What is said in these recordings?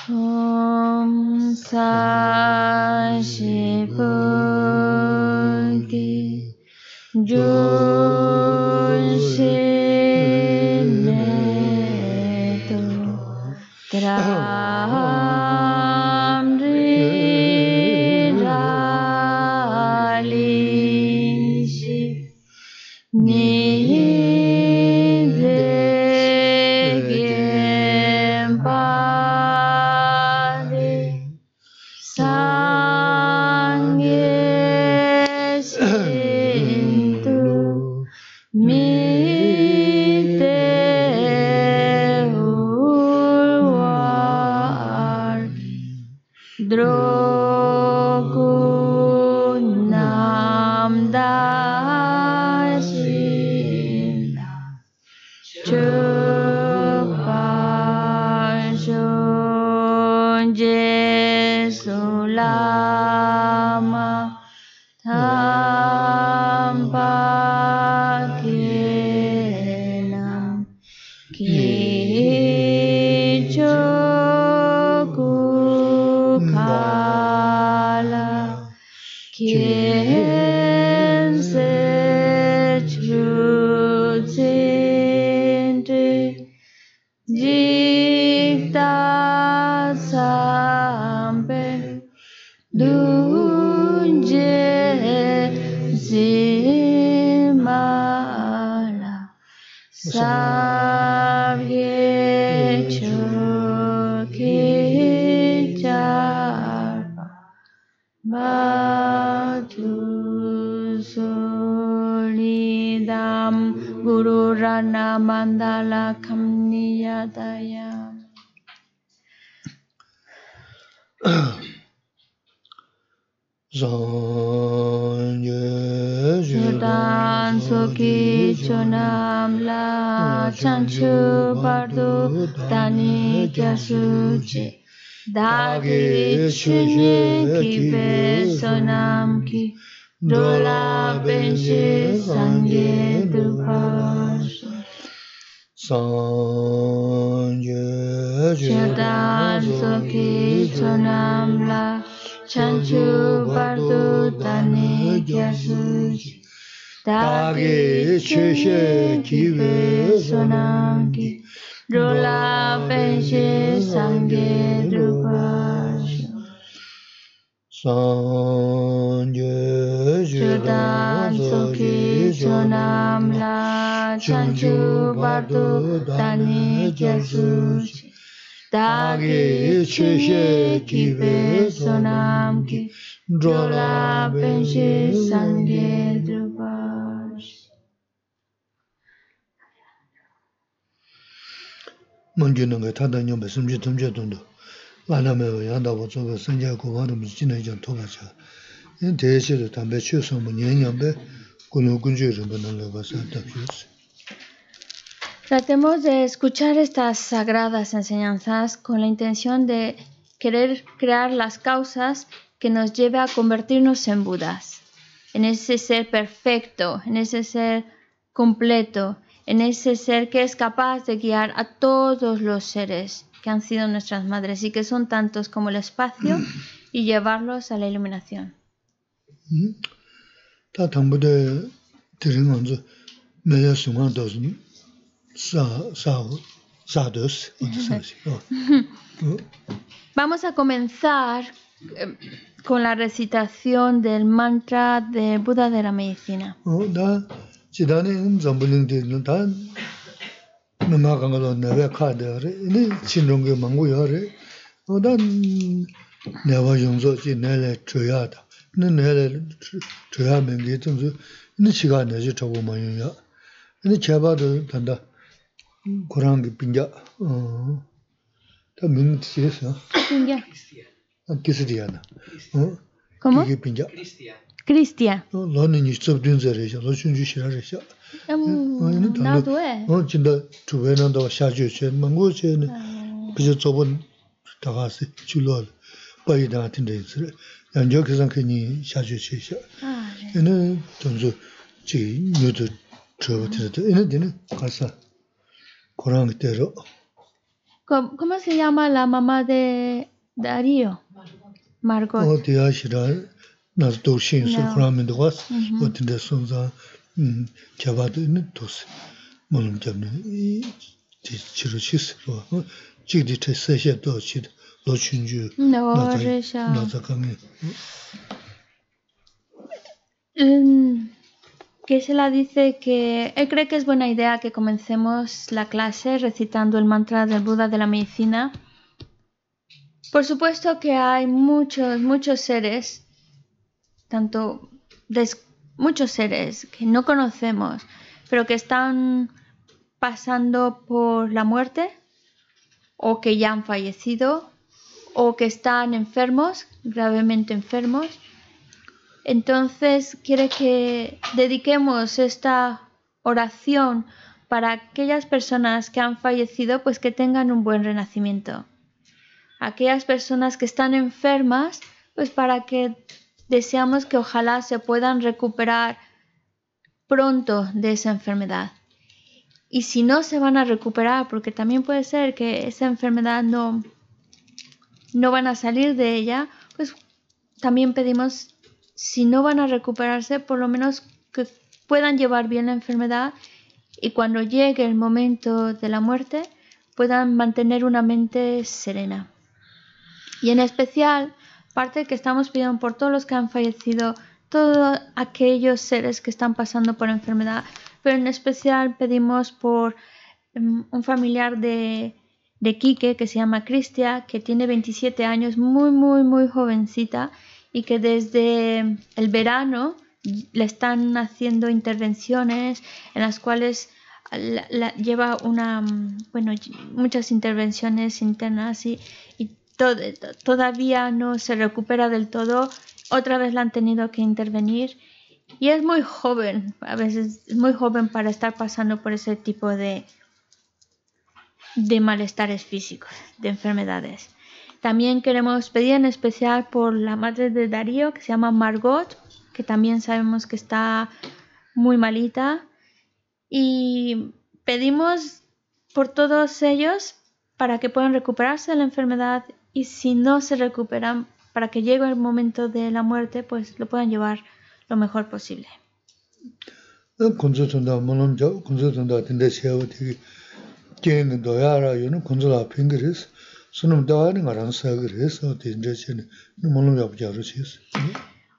Om Sashibhugi Julshineto Tramriralishi Nidegempali Sangesintu Mite Urvar Drogunam Dasina Chupashon Jesulama Tampakenam Kichokukala Kense Chutsinte Jikta Sampe Dunje Zimala Savye Chokicharpa Bhatu Solidam Guru Rana Mandala Kamniyadayam Sudan Soki Chonam La Chanchu Bardu Dani Kyasuchi Dagi Chunye Kibe Sonam Ki Dola Benshi Sangye Drupash Sudan Soki Chonam La Chanchu Bardu Dani Kyasuchi Dagi Chushe Kibe Sonam Ki Dola Benshi Sangye Drupash Sudan Soki Chonam La Chanchu Bardu Dani Kyasuchi Dagi Chushe Kibe Sonam Ki Dola Benshi Sangye Drupash Manjunanga Tadanya Besumji Tumjatundo, Laname Yandavo Soga Sanja Kuvarum Jinajan Togacha, and Tesi Tambechu Samuniambe, Kunu Kunjur Banalava Santapius. Tratemos de escuchar estas sagradas enseñanzas con la intención de querer crear las causas que nos lleve a convertirnos en Budas, en ese ser perfecto, en ese ser completo, en ese ser que es capaz de guiar a todos los seres que han sido nuestras madres y que son tantos como el espacio y llevarlos a la iluminación. Vamos a comenzar con la recitación del mantra del Buda de la medicina. ¿Cómo? Cristian. ¿Cómo se llama la mamá de Darío? Margot. O Diashira, Nasdoshin, No. Sokramin, the was, Mhm. or the Sonza, Chabad in the Tos, Molum Jamni, Chiruchis, Chigdi Sesha Dochid, Lochinju, No, Resha. Nazakami. Que se la dice que él cree que es buena idea que comencemos la clase recitando el mantra del Buda de la medicina. Por supuesto que hay muchos seres, muchos seres que no conocemos, pero que están pasando por la muerte, o que ya han fallecido, o que están enfermos, gravemente enfermos. Entonces quiere que dediquemos esta oración para aquellas personas que han fallecido, pues que tengan un buen renacimiento. Aquellas personas que están enfermas, pues para que deseamos que ojalá se puedan recuperar pronto de esa enfermedad. Y si no se van a recuperar, porque también puede ser que esa enfermedad no van a salir de ella, pues también pedimos, si no van a recuperarse, por lo menos que puedan llevar bien la enfermedad y cuando llegue el momento de la muerte puedan mantener una mente serena. Y en especial, parte que estamos pidiendo por todos los que han fallecido, todos aquellos seres que están pasando por enfermedad, pero en especial pedimos por un familiar de Quique que se llama Cristia, que tiene 27 años, muy jovencita, y que desde el verano le están haciendo intervenciones en las cuales lleva muchas intervenciones internas y todavía no se recupera del todo. Otra vez la han tenido que intervenir y es muy joven, a veces es muy joven para estar pasando por ese tipo de malestares físicos, de enfermedades. También queremos pedir en especial por la madre de Darío, que se llama Margot, que también sabemos que está muy malita. Y pedimos por todos ellos para que puedan recuperarse de la enfermedad y si no se recuperan, para que llegue el momento de la muerte, pues lo puedan llevar lo mejor posible.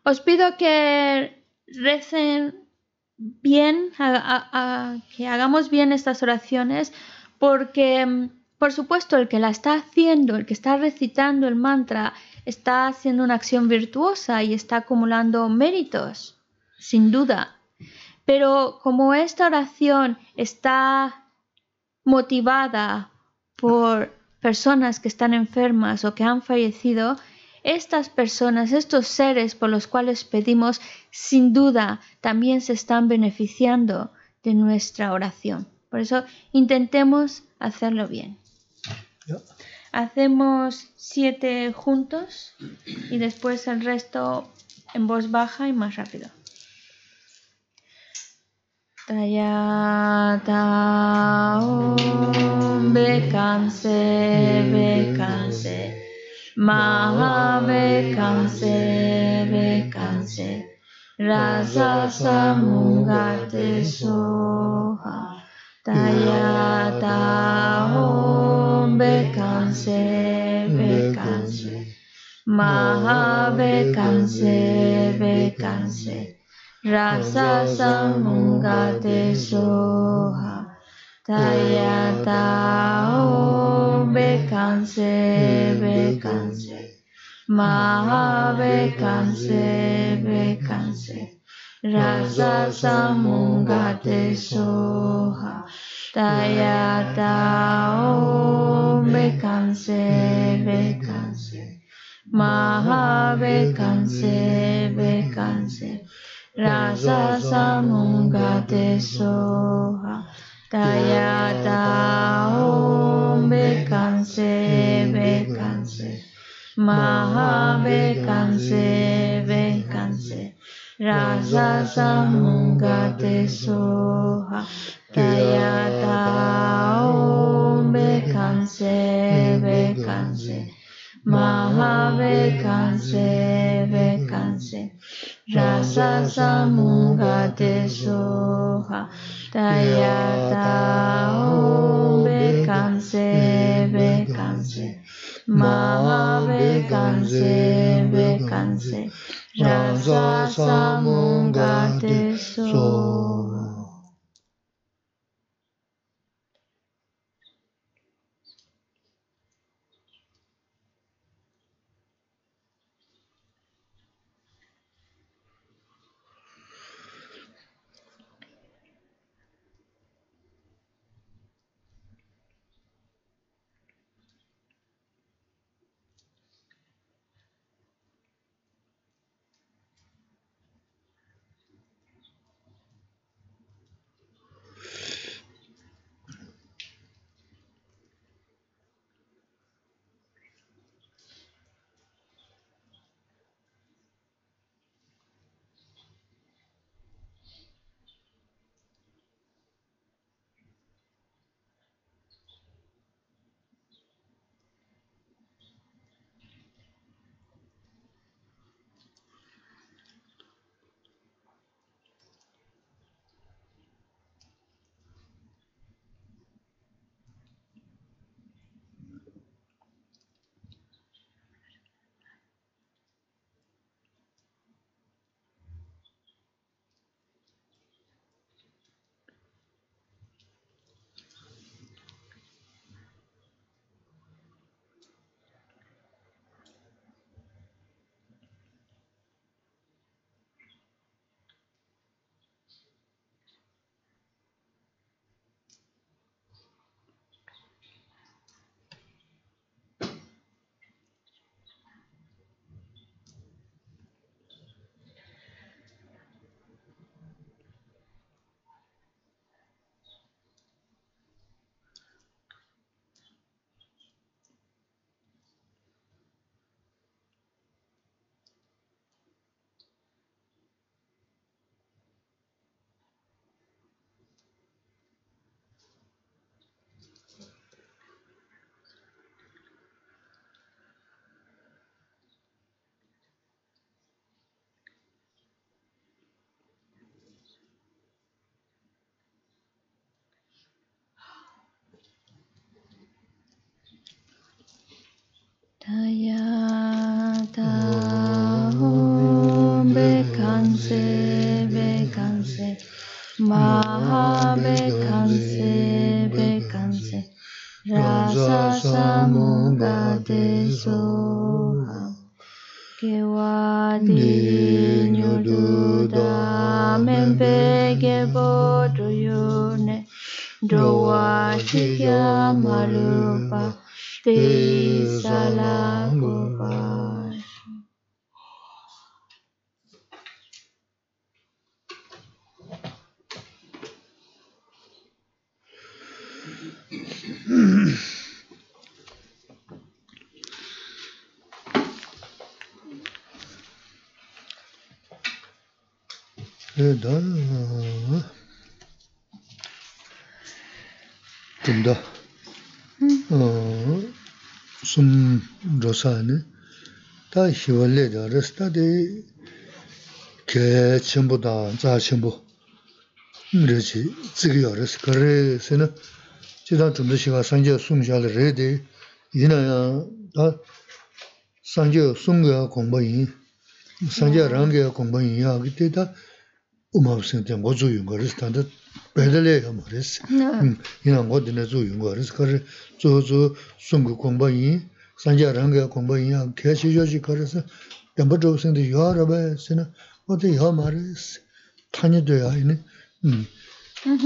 Os pido que recen bien, que hagamos bien estas oraciones, porque por supuesto el que la está haciendo, el que está recitando el mantra, está haciendo una acción virtuosa y está acumulando méritos, sin duda. Pero como esta oración está motivada por personas que están enfermas o que han fallecido, estas personas, estos seres por los cuales pedimos, sin duda también se están beneficiando de nuestra oración. Por eso intentemos hacerlo bien. Hacemos 7 juntos y después el resto en voz baja y más rápido. Tayata Om Bekanse Maha Bekanse Rasa Samungate Soha Tayata Om Bekanse Maha Bekanse Rasa Samungate Soha Tayata Om Bekanse Maha Bekanse Rasa Samungate Soha Tayata Om Bekanse Maha Bekanse Rasa Samungate Soha Tayata Om Bekanse Maha Bekanse Rasa Samungate Soha Tayata Om Bekanse Kanse, Mahavekanse, Vekanse, Rasa Samunga de Soha, Tayata Om Vekanse, Vekanse, Mahavekanse, Vekanse, Rasa Samunga de Soha. Tayata Om Vekanse, Vekanse, Mahavekanse, Vekanse, Rasa Samunga de Soha, Kewadi Nyududa Membege Boduyune, Doa Shikya Malupa, Te Salagovash. Tunda sum rosane ta hiwale da resta de ke chimbo da za chimbo reji zigyo res kare sena chida tunda shiga sanje sum jale re de yina ya da sanje sum ga kongba yin sanje rang ga kongba yin ya gite da umabsen de mozu yung ga res tanda bedele ya mo res yina ngo de ne zu yung ga res kare zo sum ga kongba yin sanje rang ga kongba yin ya ke chi jo ji kare sa demba jo sen de ya ra ba sena o de ya ma res tanya de ya ine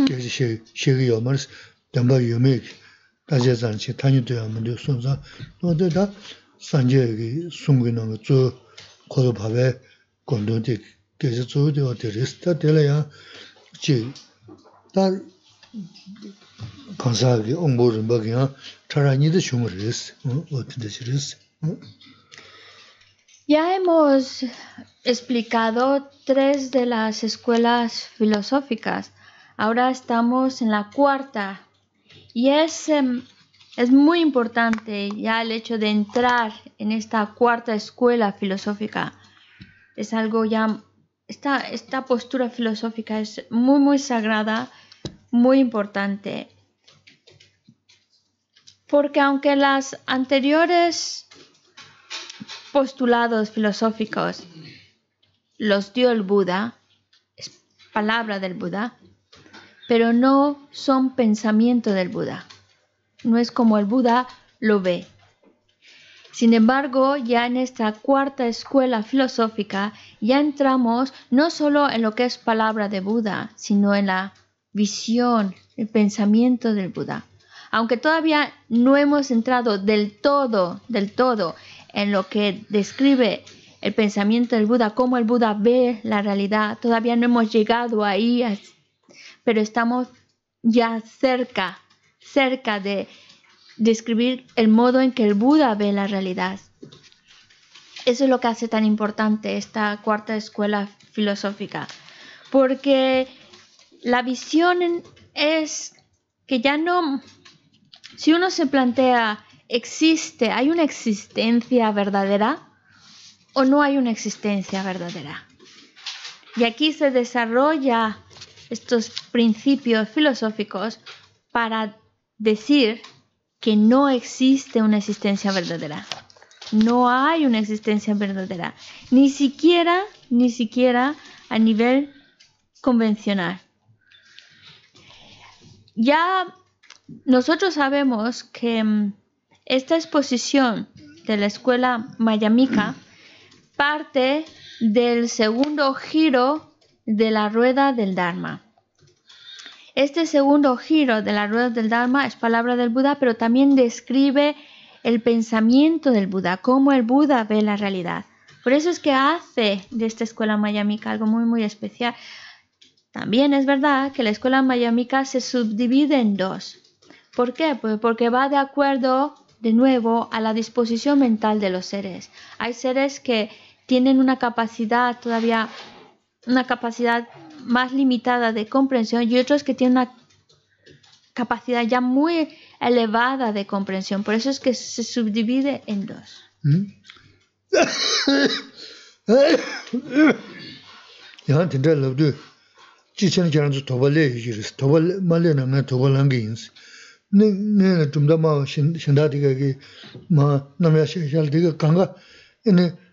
ke ji she ge ya ma res demba yu me da je zan chi tanya de ya ma de son za o de da sanje ge sum ge na zo ko do ba be kon do de ke ji zo de o de res ta de la ya ji da kansa ge ong bo ren ba ge ya chara ni de chung res o de res. Ya hemos explicado 3 de las escuelas filosóficas. Ahora estamos en la 4ª y es Es muy importante ya el hecho de entrar en esta cuarta escuela filosófica. Es algo ya, esta postura filosófica es muy, muy sagrada, muy importante. Porque aunque los anteriores postulados filosóficos los dio el Buda, es palabra del Buda, pero no son pensamiento del Buda. No es como el Buda lo ve. Sin embargo, ya en esta cuarta escuela filosófica ya entramos no solo en lo que es palabra de Buda, sino en la visión, el pensamiento del Buda. Aunque todavía no hemos entrado del todo en lo que describe el pensamiento del Buda, cómo el Buda ve la realidad, todavía no hemos llegado ahí, pero estamos ya cerca de describir el modo en que el Buda ve la realidad. Eso es lo que hace tan importante esta cuarta escuela filosófica, porque la visión es que ya no, si uno se plantea, ¿hay una existencia verdadera o no hay una existencia verdadera? Y aquí se desarrolla estos principios filosóficos para decir que no existe una existencia verdadera. No hay una existencia verdadera, ni siquiera a nivel convencional. Ya nosotros sabemos que esta exposición de la escuela Mayamika parte del segundo giro de la rueda del Dharma. Este segundo giro de la rueda del Dharma es palabra del Buda, pero también describe el pensamiento del Buda, cómo el Buda ve la realidad. Por eso es que hace de esta escuela Mayamika algo muy, muy especial. También es verdad que la escuela Mayamika se subdivide en dos. ¿Por qué? Pues porque va de acuerdo, de nuevo, a la disposición mental de los seres. Hay seres que tienen una capacidad más limitada de comprensión y otros que tienen una capacidad ya muy elevada de comprensión. Por eso es que se subdivide en dos.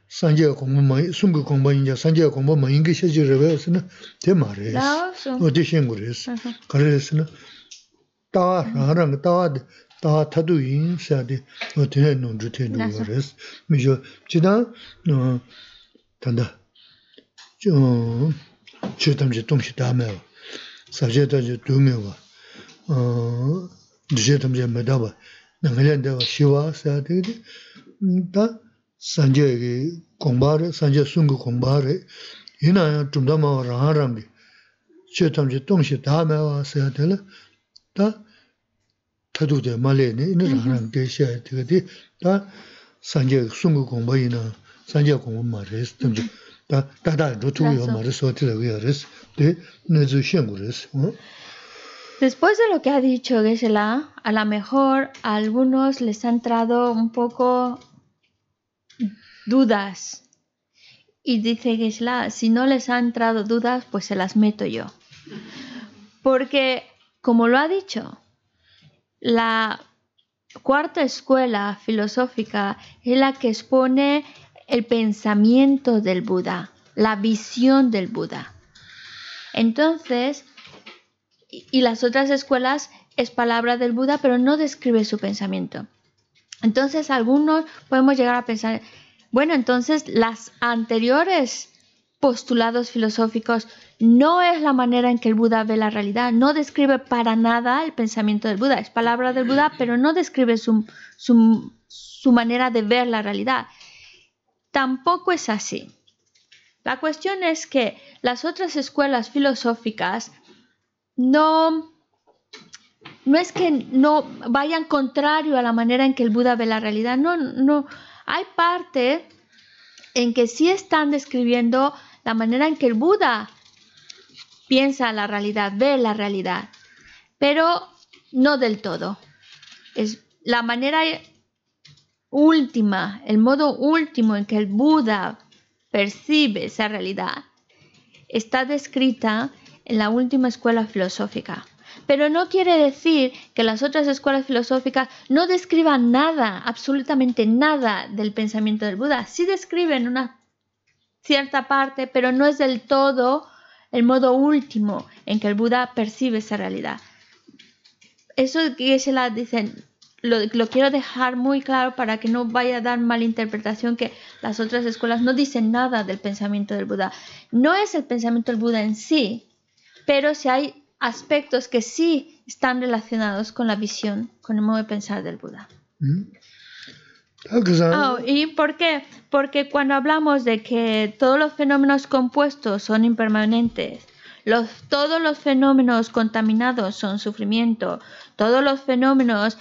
Sanje Kongma Sungu Kongba Inja Sanje Kongba Ma Ingi Shaji Rebesna Temare Odishengures Karesna Ta Rang Ta Tadu Yin Sadi Otene Nundute Nures Mijo Chida Tanda Chetamje Tongshi Damewa Sajeta Dumewa Chetamje Medaba Nangalendewa Shiva Sadi Ta Sanje Kongbare, Sanje Sungu Kongbare, Hina Tumdama Raharambi, Chetamje Tongshi Damewa Sayatela, Ta Tadu de Malene, in Raharam de Shayati, Ta Sanje Sungu Kongbaina, Sanje Kongmares, Ta Tata Rutu Mares, Otelaviares, de Nezu Shengures. Después de lo que ha dicho Geshe-la, a lo mejor a algunos les ha entrado un poco dudas. Y dice Geshe-la, si no les han entrado dudas, pues se las meto yo. Porque, como lo ha dicho, la cuarta escuela filosófica es la que expone el pensamiento del Buda, la visión del Buda. Entonces, y las otras escuelas es palabra del Buda, pero no describe su pensamiento. Entonces, algunos podemos llegar a pensar, bueno, entonces las anteriores postulados filosóficos no es la manera en que el Buda ve la realidad, no describe para nada el pensamiento del Buda, es palabra del Buda, pero no describe su manera de ver la realidad. Tampoco es así. La cuestión es que las otras escuelas filosóficas no es que no vayan contrario a la manera en que el Buda ve la realidad. No. Hay parte en que sí están describiendo la manera en que el Buda piensa la realidad, ve la realidad, pero no del todo. Es la manera última, el modo último en que el Buda percibe esa realidad está descrita en la última escuela filosófica. Pero no quiere decir que las otras escuelas filosóficas no describan nada, absolutamente nada del pensamiento del Buda. Sí describen una cierta parte, pero no es del todo el modo último en que el Buda percibe esa realidad. Eso que se la dicen, lo quiero dejar muy claro para que no vaya a dar mala interpretación que las otras escuelas no dicen nada del pensamiento del Buda. No es el pensamiento del Buda en sí, pero sí hay aspectos que sí están relacionados con la visión, con el modo de pensar del Buda. ¿Y por qué? Porque cuando hablamos de que todos los fenómenos compuestos son impermanentes, todos los fenómenos contaminados son sufrimiento, todos los fenómenos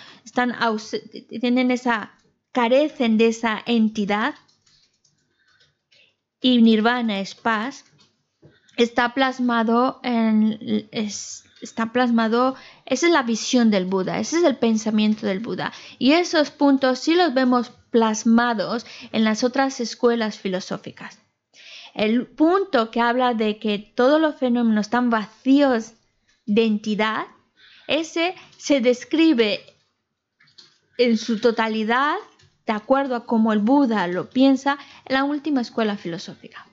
carecen de esa entidad, y nirvana es paz, está plasmado, esa es la visión del Buda, ese es el pensamiento del Buda. Y esos puntos sí los vemos plasmados en las otras escuelas filosóficas. El punto que habla de que todos los fenómenos están vacíos de entidad, ese se describe en su totalidad, de acuerdo a cómo el Buda lo piensa, en la última escuela filosófica.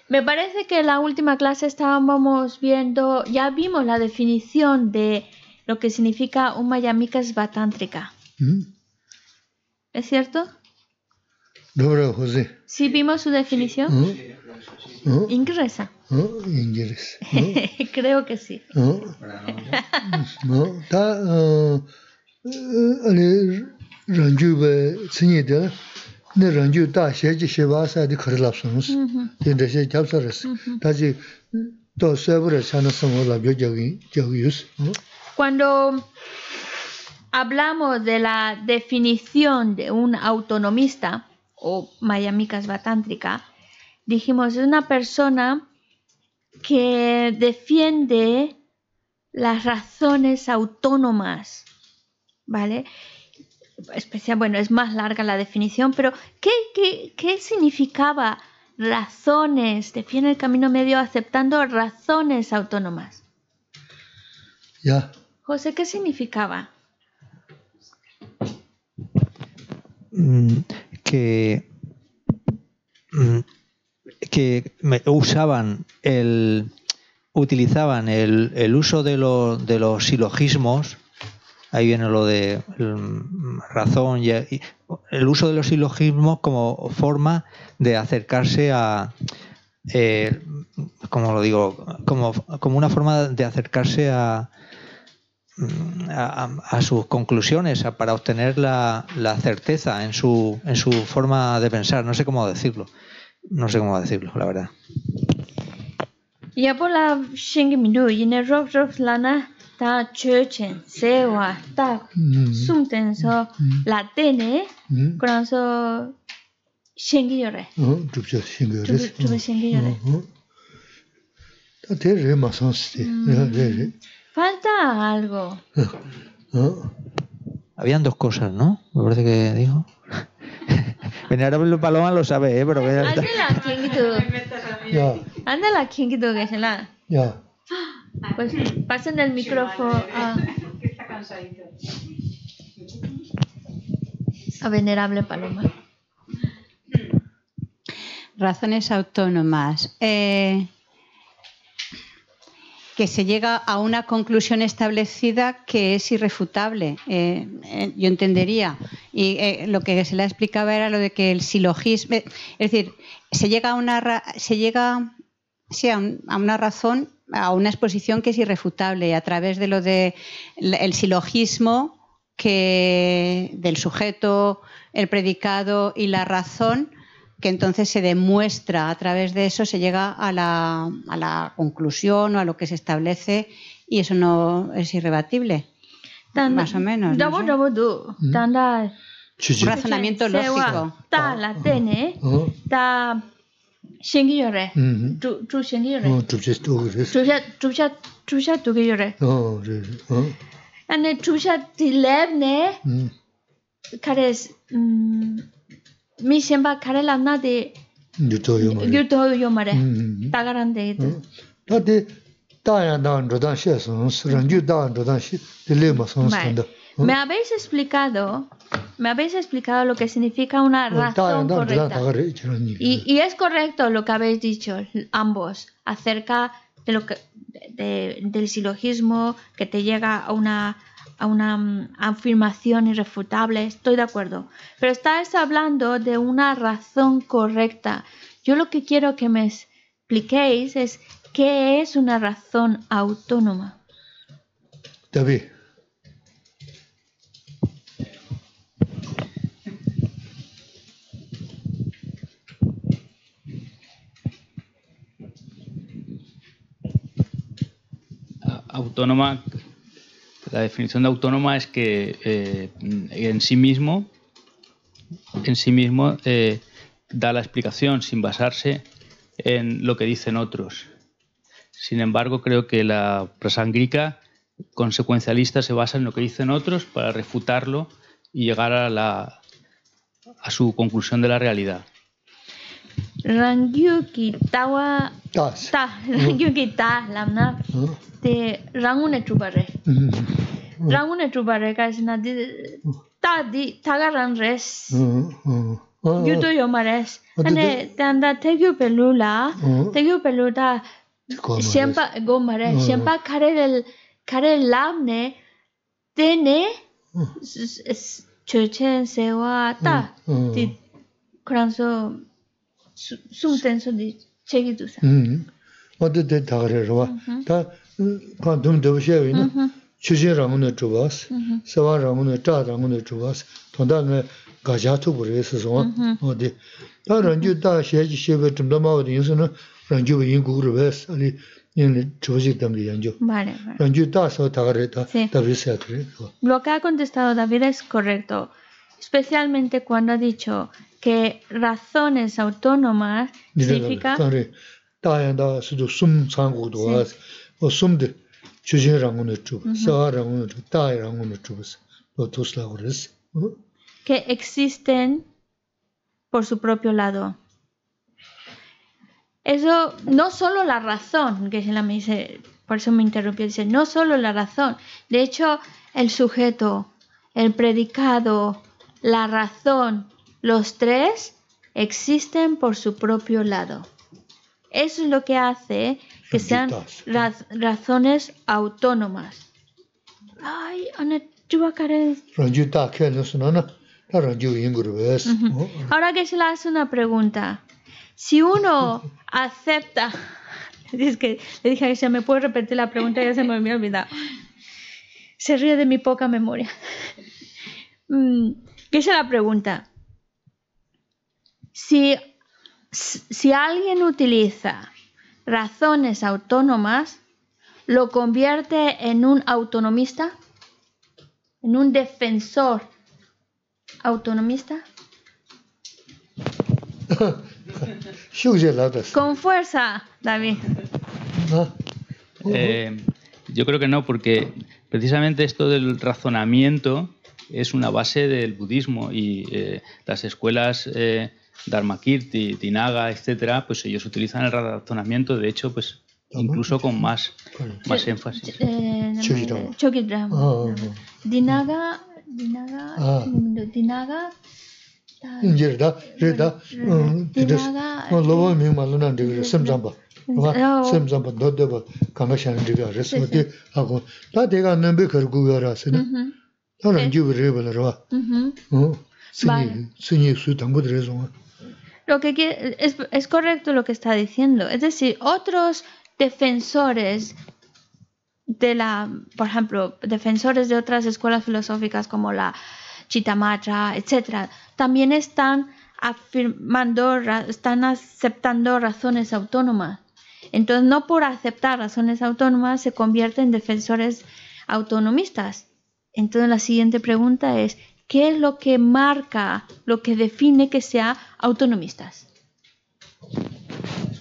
Me parece que en la última clase estábamos viendo, ya vimos la definición de lo que significa un Mayamika Svatántrika. ¿Es cierto? ¿Sí vimos su definición? ¿Ingresa? Creo que sí. Cuando hablamos de la definición de un autonomista o Mayamika Svatántrika, dijimos es una persona que defiende las razones autónomas, ¿vale? Bueno, es más larga la definición, pero ¿qué significaba razones? Defiende el camino medio aceptando razones autónomas. Ya. José, ¿qué significaba? Que utilizaban el uso de los silogismos. Ahí viene lo de razón y el uso de los silogismos como forma de acercarse a, como lo digo, como una forma de acercarse a sus conclusiones, para obtener la certeza en su forma de pensar. No sé cómo decirlo, la verdad. Ya por la Shingimindu y en el rock lana ta chechen sewa ta sumten so la tene con so shingi yore. Falta algo. Habían dos cosas, ¿no? Me parece que dijo. Venerable Paloma lo sabe, pero Ándala, ¿quién quitó que se la? Ya. Pues pasen el micrófono a Venerable Paloma. Razones autónomas. Que se llega a una conclusión establecida que es irrefutable, yo entendería. Y lo que se le explicaba era lo de que el silogismo, es decir, se llega a una razón, a una exposición que es irrefutable a través de lo de el silogismo del sujeto, el predicado y la razón, que entonces se demuestra, a través de eso se llega a la conclusión o a lo que se establece, y eso no es irrebatible, más o menos. Un razonamiento lógico. Shengiyore. Tru Shengiyore. Trusha Tugiyore. And Trusha Tilebne Kares Mi Shemba Karelana de Yuto Yomare. Tagarande. Me habéis explicado lo que significa una razón correcta. Y es correcto lo que habéis dicho ambos acerca de lo que del silogismo que te llega a una afirmación irrefutable. Estoy de acuerdo. Pero estáis hablando de una razón correcta. Yo lo que quiero que me expliquéis es qué es una razón autónoma. David. Autónoma, la definición de autónoma es que en sí mismo da la explicación sin basarse en lo que dicen otros. Sin embargo, creo que la prasangrika consecuencialista se basa en lo que dicen otros para refutarlo y llegar a su conclusión de la realidad. Rangyuki tawa Rangyuki ta lamna te rangune trubare. Rangune trubare ka sina ta di tagaran res. Yuto yomares. Ane tanda tegyu pelula siempre gomare siempre kare lamne tene chochen sewa ta di kranso sumtenso di chegidusa. 어디 다 그래요. 다 관tum 되셔요. 추진랑은 줘봤어. 서와랑은 짜랑은 줘봤어. 돈다네 가자투 버려서 어디 다른 주다 시에지시에 좀 넘어가는 인수는 란주 인구를 왜서 아니 얘는 조직 담기 연주. Vale. 란주 다서 다 그랬다. 다비세요. Lo que ha contestado David es correcto, especialmente cuando ha dicho que razones autónomas significa 다양다 수도 숨 상고도 와서 숨들 주진랑은 줘. 서와랑은 다양랑은 줘서 또 도스라고 그랬어. que existen por su propio lado. Eso no solo la razón, que se la me dice, por eso me interrumpió, dice, no solo la razón. De hecho, el sujeto, el predicado, la razón, los tres existen por su propio lado. Eso es lo que hace que sean razones autónomas. Ay, Ana, ahora que se le hace una pregunta, si uno acepta, es que le dije que se me puede repetir la pregunta y ya se me había olvidado. Se ríe de mi poca memoria. ¿Qué es la pregunta? Si alguien utiliza razones autónomas, ¿lo convierte en un autonomista? ¿En un defensor autonomista? Con fuerza, David. Yo creo que no, porque precisamente esto del razonamiento es una base del budismo y las escuelas Dharmakirti, Tinaga, etcétera, pues ellos utilizan el razonamiento, de hecho, pues incluso con más énfasis. Chokidram. Dinaga. Lo que es correcto lo que está diciendo. Es decir, otros defensores por ejemplo, defensores de otras escuelas filosóficas como la Chittamatra, etc., también están aceptando razones autónomas. Entonces, no por aceptar razones autónomas se convierten en defensores autonomistas. Entonces, la siguiente pregunta es, ¿qué es lo que marca, lo que define que sean autonomistas?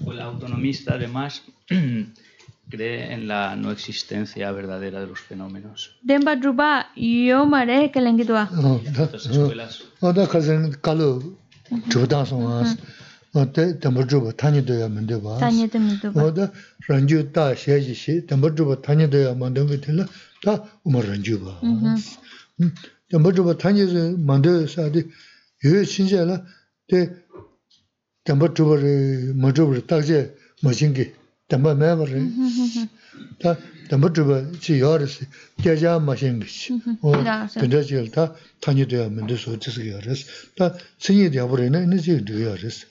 escuela autonomista, además, cree en la no existencia verdadera de los fenómenos. Demba druba yo mare que lengitua. Estas escuelas. da kazan kalu chudan songas te tambujuba tanya de mende ba Tanya de mende ba. da ranju ta sheji shi tambujuba tanya de mande betela da umar ranju ba tambujuba tanya de mande sa de ye chinje la de tambujuba majuba taje majingi tamba mebre da tambujuba chi yoris jaja majingi o pendajil ta tanya de mende so tsigyares da sinye de aburena ne je de yoris.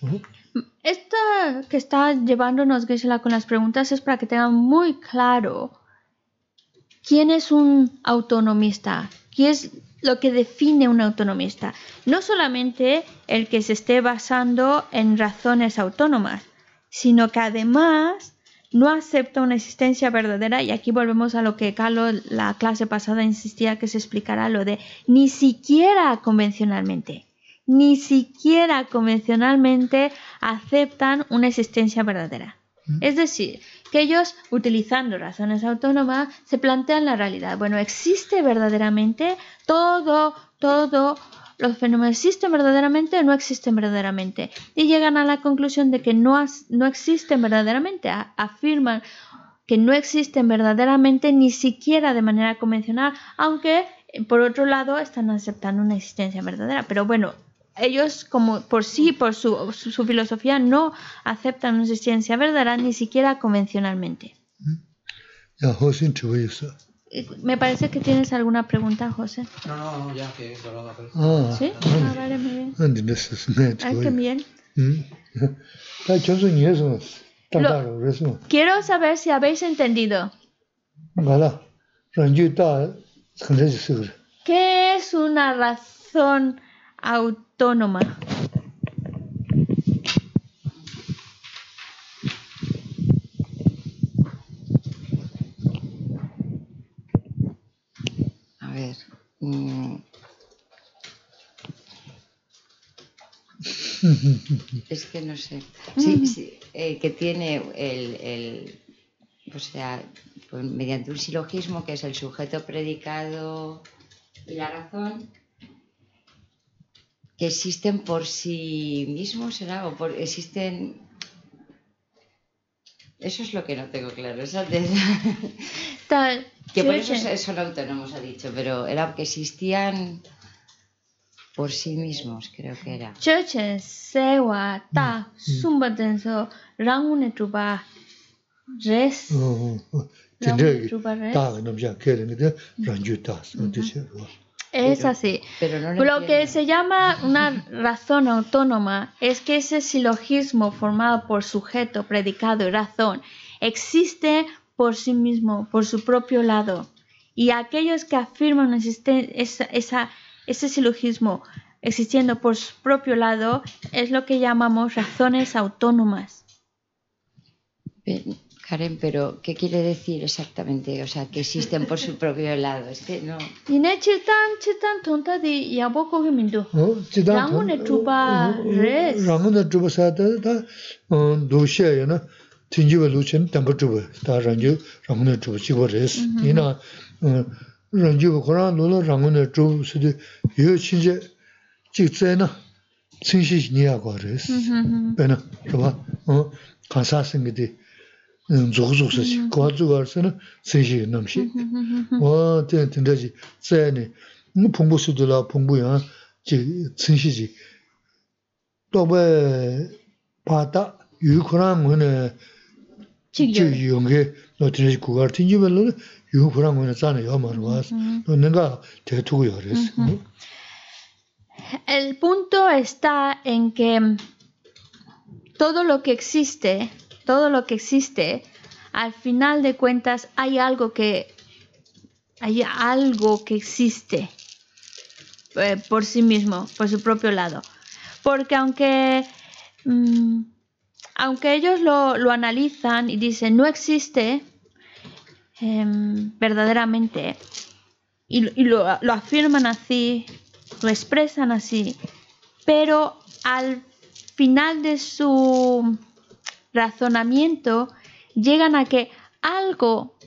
Esta que está llevándonos Geshe-la con las preguntas es para que tengan muy claro quién es un autonomista, qué es lo que define un autonomista. No solamente el que se esté basando en razones autónomas, sino que además no acepta una existencia verdadera, y aquí volvemos a lo que Carlos la clase pasada insistía que se explicara, lo de ni siquiera convencionalmente. Ni siquiera convencionalmente aceptan una existencia verdadera. Es decir, que ellos, utilizando razones autónomas, se plantean la realidad. Bueno, ¿existe verdaderamente? Todo los fenómenos existen verdaderamente o no existen verdaderamente. Y llegan a la conclusión de que no existen verdaderamente. Afirman que no existen verdaderamente ni siquiera de manera convencional, aunque por otro lado están aceptando una existencia verdadera. Pero bueno, ellos como por su filosofía no aceptan una existencia verdadera ni siquiera convencionalmente. Me parece que tienes alguna pregunta, José. No, ya que lo haga. ¿Sí? Vale, muy bien. Ay, qué bien. Quiero saber si habéis entendido. ¿Qué es una razón autónoma? A ver, es que no sé. Sí, que tiene o sea, pues mediante un silogismo que es el sujeto predicado y la razón, que existen por sí mismos, ¿será? O existen... Eso es lo que no tengo claro. Que por eso son autónomos, ha dicho, pero era que existían por sí mismos, creo que era. Chechen, sewa, ta, sumba tenso, rangune truba, res. Es así. Pero no lo que se llama una razón autónoma es que ese silogismo formado por sujeto, predicado y razón existe por sí mismo, por su propio lado. Y aquellos que afirman ese silogismo existiendo por su propio lado es lo que llamamos razones autónomas. Karen, pero ¿qué quiere decir exactamente? O sea, que existen por su propio lado. Es que no... Yine chitan tonta di yabo kogi mindu. Rangune truba res. Rangune truba sa da dushe yana tinjiwa luchen tamba truba da rangune truba chiwa res. Ina ranjiwa koran lolo rangune truba sudi yu chinje chik tse na tsinshi niya kwa res. Pena truba kansa singi di zhugzhugsachi, kwa zhugarsana tsinshi namshi. Wa tendaji tsayani pungbu sudula pungbu yang tsinshi ji. Toba pata yu kurang wana chik yungi no tendaji kugar tinji wala yu kurang wana zana ya marwas. Nenga te tugu ya res. El punto está en que todo lo que existe, al final de cuentas hay algo que existe por sí mismo, por su propio lado. Porque aunque ellos lo analizan y dicen no existe verdaderamente, y lo afirman así, lo expresan así, pero al final de su razonamiento llegan a que algo,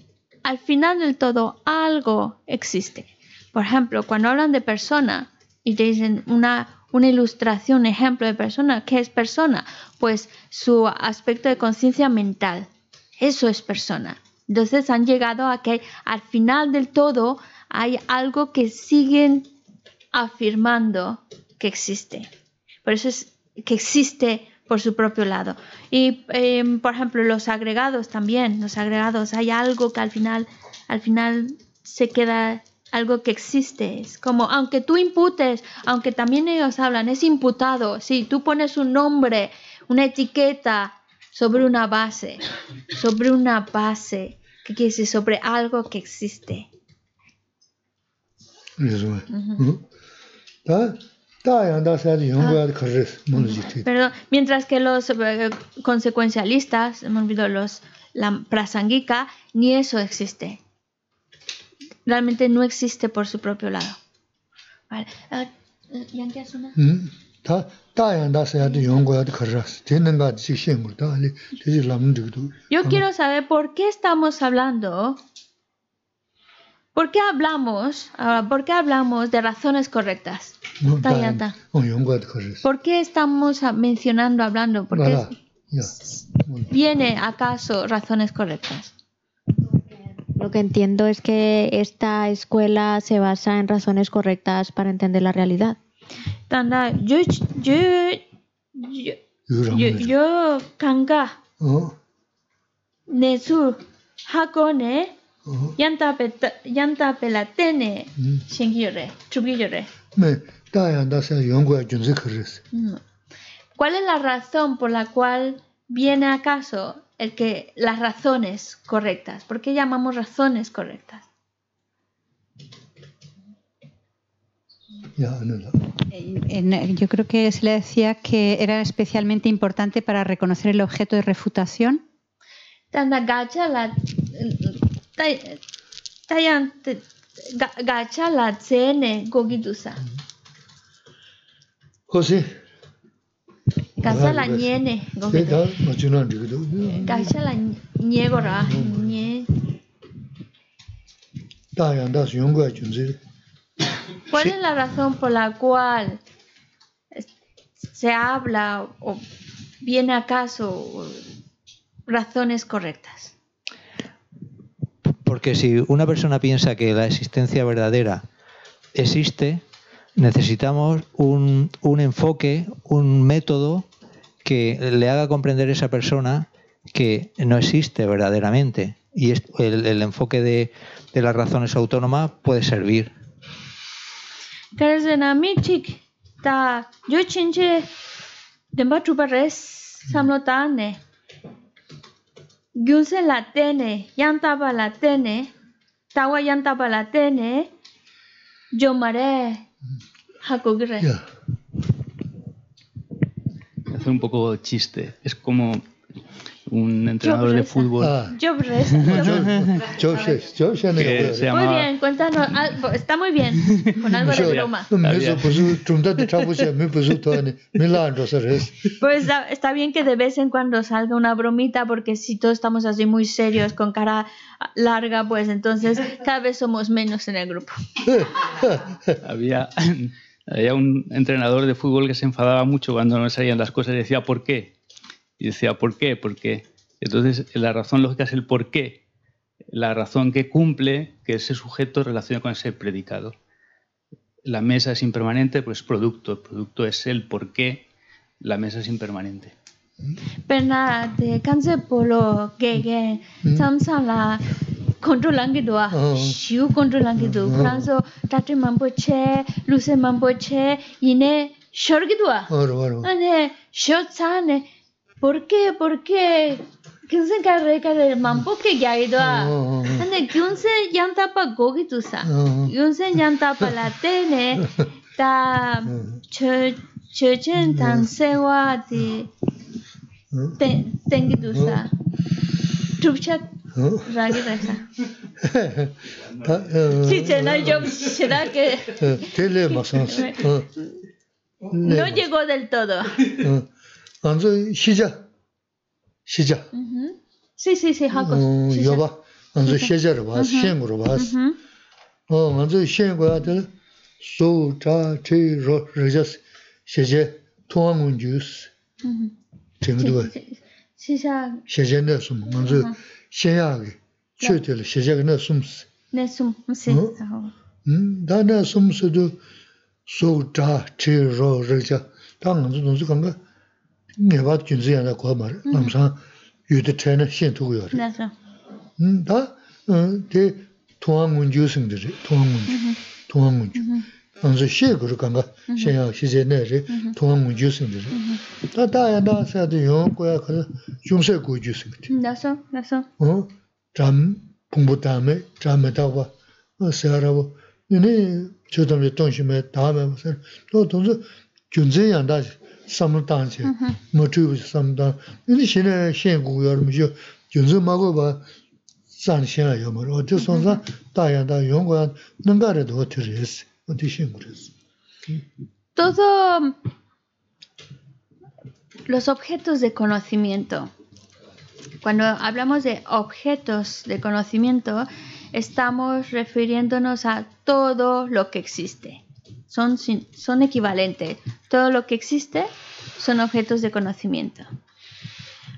al final del todo, algo existe. Por ejemplo, cuando hablan de persona y te dicen una ilustración, un ejemplo de persona, ¿qué es persona? Pues su aspecto de conciencia mental. Eso es persona. Entonces han llegado a que al final del todo hay algo que siguen afirmando que existe. Por eso es que existe por su propio lado. Y, por ejemplo, los agregados también. Los agregados, hay algo que al final se queda, algo que existe. Es como, aunque tú imputes, aunque también ellos hablan, es imputado. Si tú pones un nombre, una etiqueta sobre una base, ¿qué quiere decir? Sobre algo que existe. Perdón, mientras que los consecuencialistas, me olvidó, la prasangika, ni eso existe. Realmente no existe por su propio lado. Vale. ¿Yanki Asuna? Yo quiero saber por qué estamos hablando. ¿Por qué hablamos de razones correctas? ¿Por qué estamos hablando? ¿Por qué viene acaso razones correctas? Lo que entiendo es que esta escuela se basa en razones correctas para entender la realidad. Tanda, yo kanga nesu hakone yanta pelatene shingire chugire. ¿Cuál es la razón por la cual viene acaso las razones correctas? ¿Por qué llamamos razones correctas? Yo creo que se le decía que era especialmente importante para reconocer el objeto de refutación. Gacha la tsene gogitusa. José. Gacha la niene gogitusa. Gacha la niegora. ¿Cuál es la razón por la cual se habla o viene acaso razones correctas? Porque si una persona piensa que la existencia verdadera existe, necesitamos un enfoque, un método que le haga comprender a esa persona que no existe verdaderamente. Y el enfoque de las razones autónomas puede servir. Karzanamichik ta yo chinche demba chupares samlotane gyunse latene yantaba latene tawa yantaba latene yo mare hakogre. Hace un poco chiste, es como un entrenador de fútbol. Muy bien, cuéntanos, está muy bien, con algo de broma. Pues está bien que de vez en cuando salga una bromita, porque si todos estamos así muy serios, con cara larga, pues entonces cada vez somos menos en el grupo. Había un entrenador de fútbol que se enfadaba mucho cuando no salían las cosas y decía ¿por qué? Y decía, ¿por qué? ¿Por qué? Entonces, la razón lógica es el por qué. La razón que cumple que ese sujeto relaciona con ese predicado. La mesa es impermanente, pues producto. El producto es el por qué la mesa es impermanente. Pero nada, de cáncer polo, que samsala controlan doa, shiu controlan do, franso, tati mampoche, luce mampoche, ine shorgidoa. Ane shotsane. ¿Por qué? Kyunsen carre mampo que ya ido a. Ane kyunsen yanta pa gogi tusa. Kyunsen yanta pa la tene ta chechen tan sewa di tengi tusa. Trupchat ragi resa. Si chena yo será que no llegó del todo. 안저 시작 시자. Sí, sí, sí, Hakos. Sí, 여봐. 안저 시자를 봐. 시행으로 봐. 안저 시행과 될 소자 제로 레저스 시제 통한 주스. 정도가 시작. 시제는 숨 먼저 시야게 최대로 시제는 숨스. 네, 숨. Sí. 다나 숨스도 소자 제로 레저 당은 동수 간가 내가 준비하는 거 말. 남상 유대 차는 신도고요. 네. 대 통한 주스들이 통한 주. 안저 시에그로 간가 시야 시제네리 통한 주스들이 다다야다 사도 용고야 그 중세 고주스들. 나서. 잠 공부다음에 잠에다가 세라고 너네 저덤에 동심에 다음에 무슨 또 동서 준제한다 삼단체 뭐 주부 삼단 너네 신의 신고요 뭐죠 준제 마고 봐 산시야요 뭐 어디 손사 다야다 용고야 능가래도 어떻게 했어 어디 신고랬어. Todos los objetos de conocimiento. Cuando hablamos de objetos de conocimiento, estamos refiriéndonos a todo lo que existe. Son equivalentes. Todo lo que existe son objetos de conocimiento.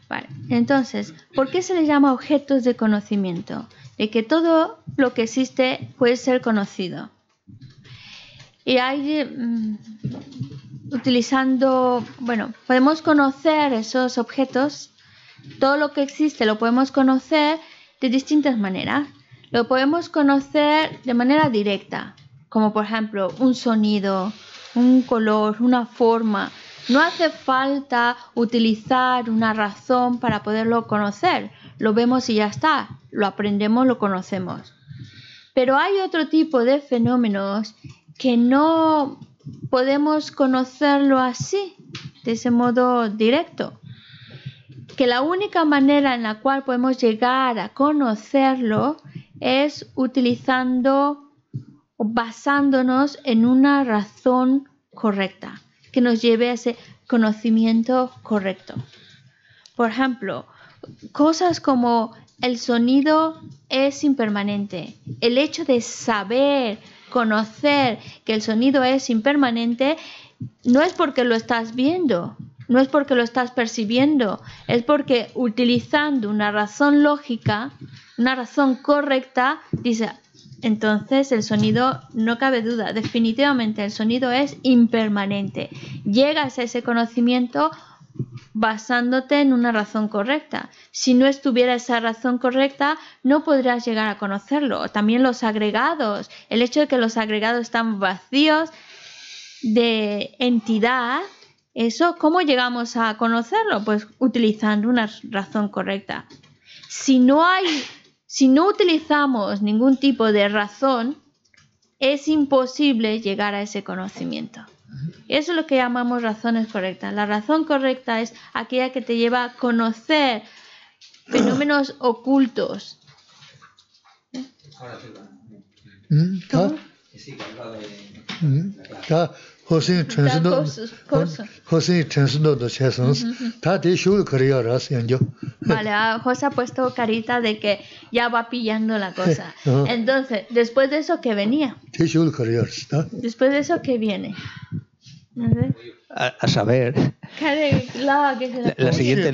Vale. Entonces, ¿por qué se les llama objetos de conocimiento? De que todo lo que existe puede ser conocido. Y hay, podemos conocer esos objetos. Todo lo que existe lo podemos conocer de distintas maneras. Lo podemos conocer de manera directa, como por ejemplo un sonido, un color, una forma. No hace falta utilizar una razón para poderlo conocer. Lo vemos y ya está. Lo aprendemos, lo conocemos. Pero hay otro tipo de fenómenos que no podemos conocerlo así, de ese modo directo. Que la única manera en la cual podemos llegar a conocerlo es utilizando o basándonos en una razón correcta, que nos lleve a ese conocimiento correcto. Por ejemplo, cosas como el sonido es impermanente. El hecho de saber, conocer que el sonido es impermanente no es porque lo estás viendo, no es porque lo estás percibiendo, es porque utilizando una razón lógica, una razón correcta, dice, entonces el sonido, no cabe duda, definitivamente el sonido es impermanente. Llegas a ese conocimiento basándote en una razón correcta. Si no estuviera esa razón correcta, no podrías llegar a conocerlo. También los agregados, el hecho de que los agregados están vacíos de entidad, eso, ¿cómo llegamos a conocerlo? Pues utilizando una razón correcta. Si no utilizamos ningún tipo de razón, es imposible llegar a ese conocimiento. Eso es lo que llamamos razones correctas. La razón correcta es aquella que te lleva a conocer fenómenos ocultos. ¿Cómo? Vale, José ha puesto carita de que ya va pillando la cosa. Entonces, después de eso, ¿qué venía? Después de eso, ¿qué viene? A saber, la siguiente.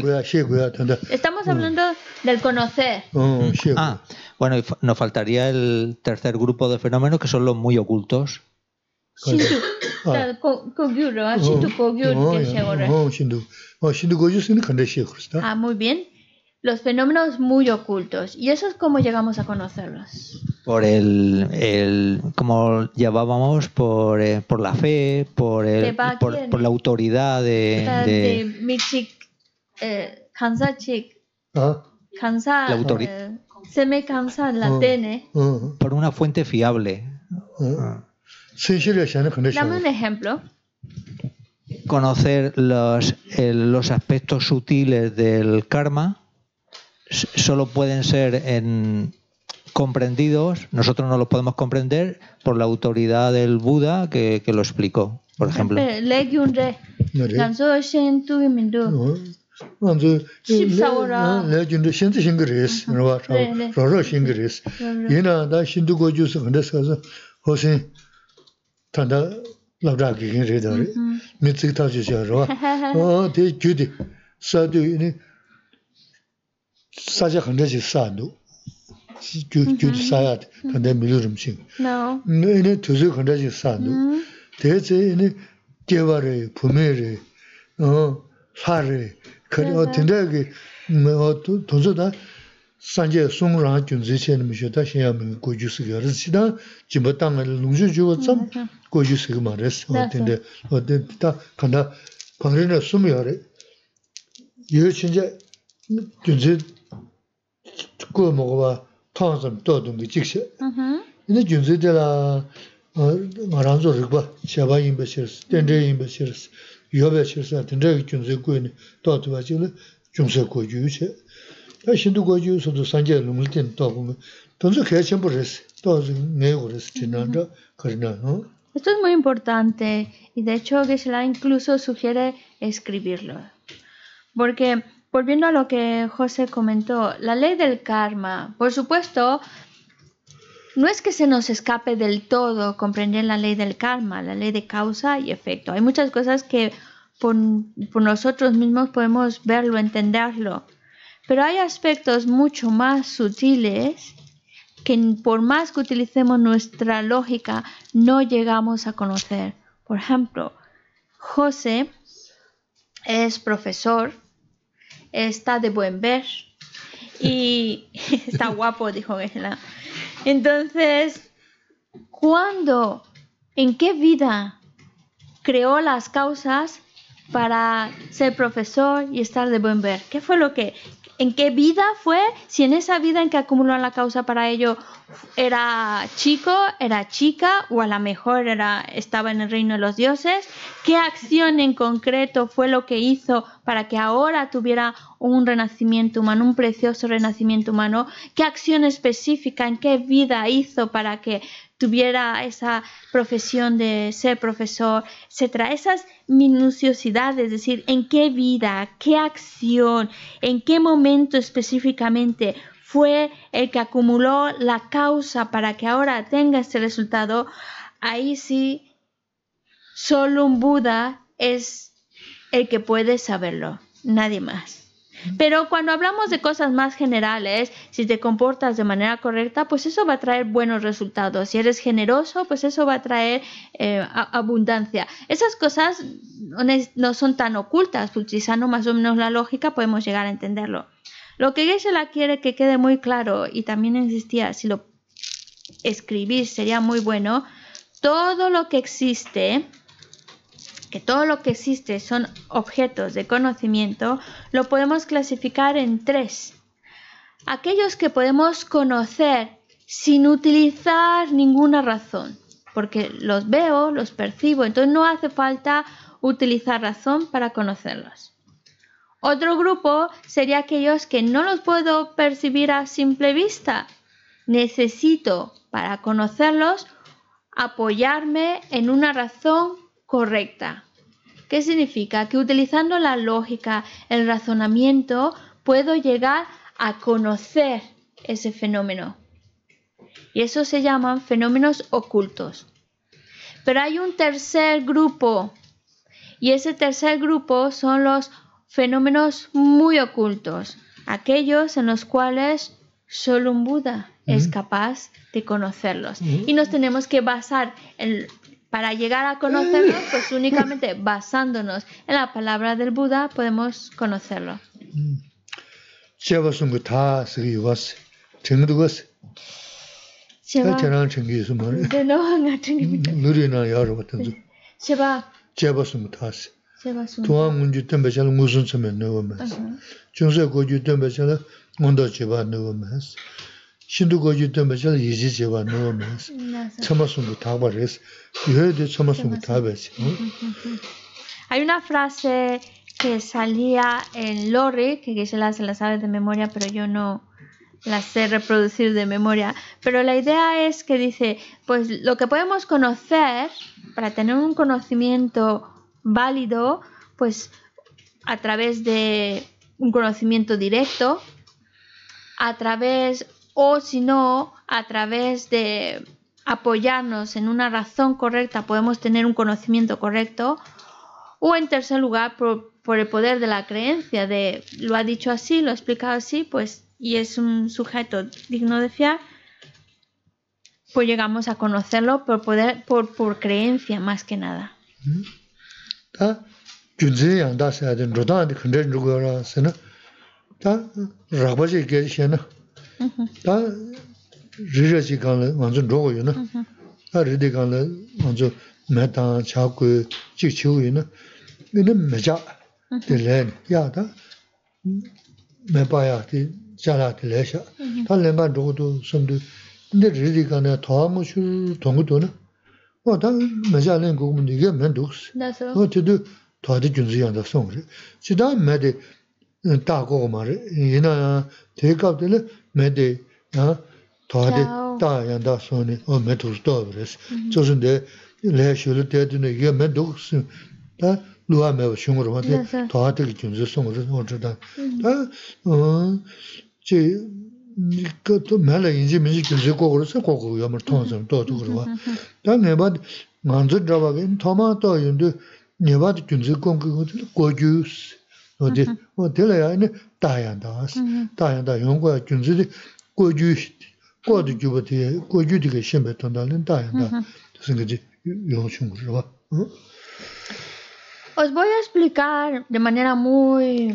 Estamos hablando del conocer. Bueno, nos faltaría el tercer grupo de fenómenos, que son los muy ocultos. Muy bien. Los fenómenos muy ocultos. ¿Y eso es cómo llegamos a conocerlos? Por como llamábamos, por la fe, por la autoridad de Michik, Kansachik, Kansa, la autoridad. Seme Kansa, la Tene. Por una fuente fiable. Dame un ejemplo. Conocer los aspectos sutiles del karma solo pueden ser comprendidos, nosotros no los podemos comprender por la autoridad del Buda que lo explicó, por ejemplo. 먼저 레전드 신도 싱그레스 너와 저러 싱그레스 얘나 다 신도 고주서 근데서 호신 단다 라브라기 그래더리 미츠 타주셔 대 주디 사도니 사자 흔들지 사도 주디 사야 단다 밀름싱 네 두즈 흔들지 사도 대체니 개발의 부매를 사례 그리고 된다게 도저다 산제 송랑 준지체는 미셔다 시야면 고주스가 지다 지바땅을 농주주고 좀 고주스가 말했어 근데 어땠다 간다 방에는 숨이야래 이거 진짜 준지 그 먹어봐 타서 떠든 게 직시 근데 준지들아 말한서 그거 제가 임베시스 텐데 임베시스 여배시스 텐데 준지 고니 또도 가지고 중세 고주체 신도 고주서도 산제 농을텐 또 보면 돈서 개천 버렸어 또 내고랬어 지난다 그러나 Esto es muy importante y de hecho Geshe-la incluso sugiere escribirlo. Porque, volviendo a lo que José comentó, la ley del karma, por supuesto, no es que se nos escape del todo comprender la ley del karma, la ley de causa y efecto. Hay muchas cosas que por nosotros mismos podemos verlo, entenderlo. Pero hay aspectos mucho más sutiles que por más que utilicemos nuestra lógica, no llegamos a conocer. Por ejemplo, José es profesor, está de buen ver y está guapo, dijo Geshe-la. Entonces, en qué vida creó las causas para ser profesor y estar de buen ver? ¿Qué fue en qué vida fue? Si en esa vida en que acumuló la causa para ello era chico, era chica o a lo mejor estaba en el reino de los dioses, ¿qué acción en concreto fue lo que hizo para que ahora tuviera un renacimiento humano, un precioso renacimiento humano? ¿Qué acción específica, en qué vida hizo para que tuviera esa profesión de ser profesor, etcétera? Esas minuciosidades, es decir, en qué vida, qué acción, en qué momento específicamente fue el que acumuló la causa para que ahora tenga este resultado, ahí sí, solo un Buda es el que puede saberlo, nadie más. Pero cuando hablamos de cosas más generales, si te comportas de manera correcta, pues eso va a traer buenos resultados. Si eres generoso, pues eso va a traer abundancia. Esas cosas no son tan ocultas, utilizando más o menos la lógica podemos llegar a entenderlo. Lo que Geshe-la quiere que quede muy claro, y también insistía, si lo escribís sería muy bueno, todo lo que existe son objetos de conocimiento, lo podemos clasificar en tres. Aquellos que podemos conocer sin utilizar ninguna razón, porque los veo, los percibo, entonces no hace falta utilizar razón para conocerlos. Otro grupo sería aquellos que no los puedo percibir a simple vista. Necesito, para conocerlos, apoyarme en una razón correcta. ¿Qué significa? Que utilizando la lógica, el razonamiento, puedo llegar a conocer ese fenómeno. Y eso se llaman fenómenos ocultos. Pero hay un tercer grupo, y ese tercer grupo son los fenómenos muy ocultos, aquellos en los cuales solo un Buda es capaz de conocerlos. Y nos tenemos que basar para llegar a conocerlos, pues únicamente basándonos en la palabra del Buda podemos conocerlo. Hay una frase que salía en Lorry, que Geshe-la se la sabe de memoria, pero yo no la sé reproducir de memoria. Pero la idea es que dice, pues lo que podemos conocer, para tener un conocimiento válido, pues a través de un conocimiento directo, o si no, a través de apoyarnos en una razón correcta, podemos tener un conocimiento correcto, o en tercer lugar, por el poder de la creencia, lo ha dicho así, lo ha explicado así, pues, y es un sujeto digno de fiar, pues llegamos a conocerlo por creencia más que nada. Os voy a explicar de manera muy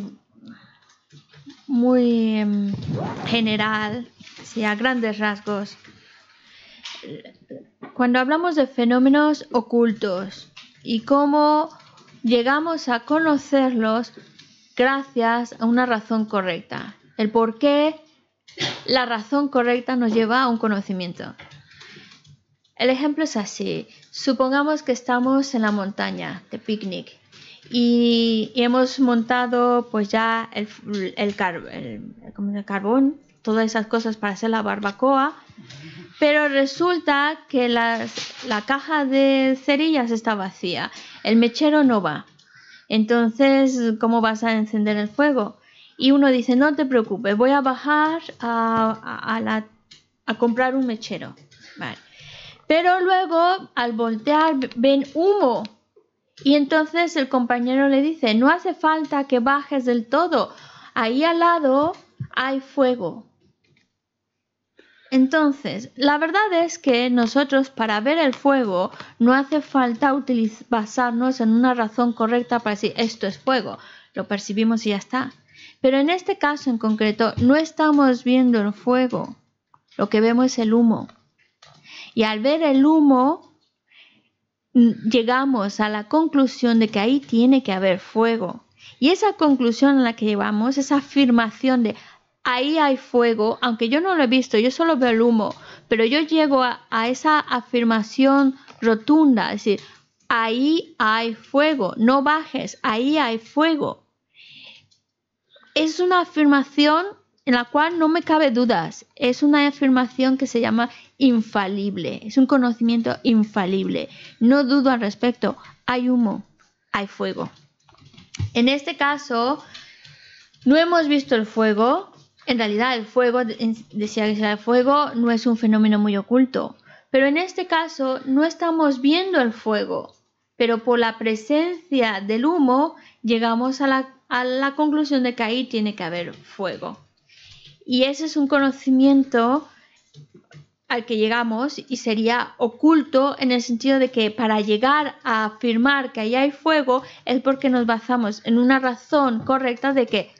general, sí, a grandes rasgos. Cuando hablamos de fenómenos ocultos y cómo llegamos a conocerlos gracias a una razón correcta, el por qué la razón correcta nos lleva a un conocimiento. El ejemplo es así. Supongamos que estamos en la montaña de picnic y hemos montado pues ya el carbón, todas esas cosas para hacer la barbacoa, pero resulta que la caja de cerillas está vacía, el mechero no va. Entonces, ¿cómo vas a encender el fuego? Y uno dice, no te preocupes, voy a bajar a comprar un mechero. Vale. Pero luego, al voltear, ven humo. Y entonces el compañero le dice, no hace falta que bajes del todo. Ahí al lado hay fuego. Entonces, la verdad es que nosotros para ver el fuego no hace falta basarnos en una razón correcta para decir esto es fuego. Lo percibimos y ya está. Pero en este caso en concreto no estamos viendo el fuego. Lo que vemos es el humo. Y al ver el humo, llegamos a la conclusión de que ahí tiene que haber fuego. Y esa conclusión a la que llegamos, esa afirmación de ahí hay fuego, aunque yo no lo he visto, yo solo veo el humo, pero yo llego a esa afirmación rotunda, es decir, ahí hay fuego, no bajes, ahí hay fuego. Es una afirmación en la cual no me cabe dudas, es una afirmación que se llama infalible, es un conocimiento infalible, no dudo al respecto, hay humo, hay fuego. En este caso, no hemos visto el fuego. En realidad el fuego, decía que el fuego no es un fenómeno muy oculto, pero en este caso no estamos viendo el fuego, pero por la presencia del humo llegamos a la conclusión de que ahí tiene que haber fuego. Y ese es un conocimiento al que llegamos y sería oculto en el sentido de que para llegar a afirmar que ahí hay fuego es porque nos basamos en una razón correcta de que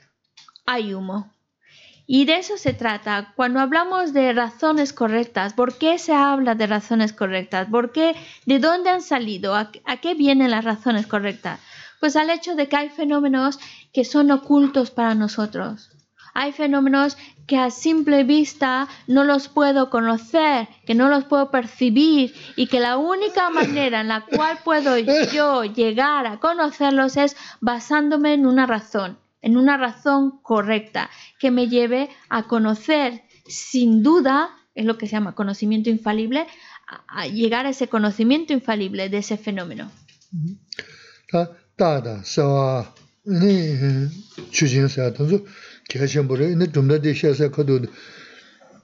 hay humo. Y de eso se trata. Cuando hablamos de razones correctas, ¿por qué se habla de razones correctas? ¿Por qué? ¿De dónde han salido? ¿A qué vienen las razones correctas? Pues al hecho de que hay fenómenos que son ocultos para nosotros. Hay fenómenos que a simple vista no los puedo conocer, que no los puedo percibir y que la única manera en la cual puedo yo llegar a conocerlos es basándome en una razón correcta que me lleve a conocer sin duda, es lo que se llama conocimiento infalible, a llegar a ese conocimiento infalible de ese fenómeno. 네 추진사 단서 개심부를 네 좀더 되셔서 거도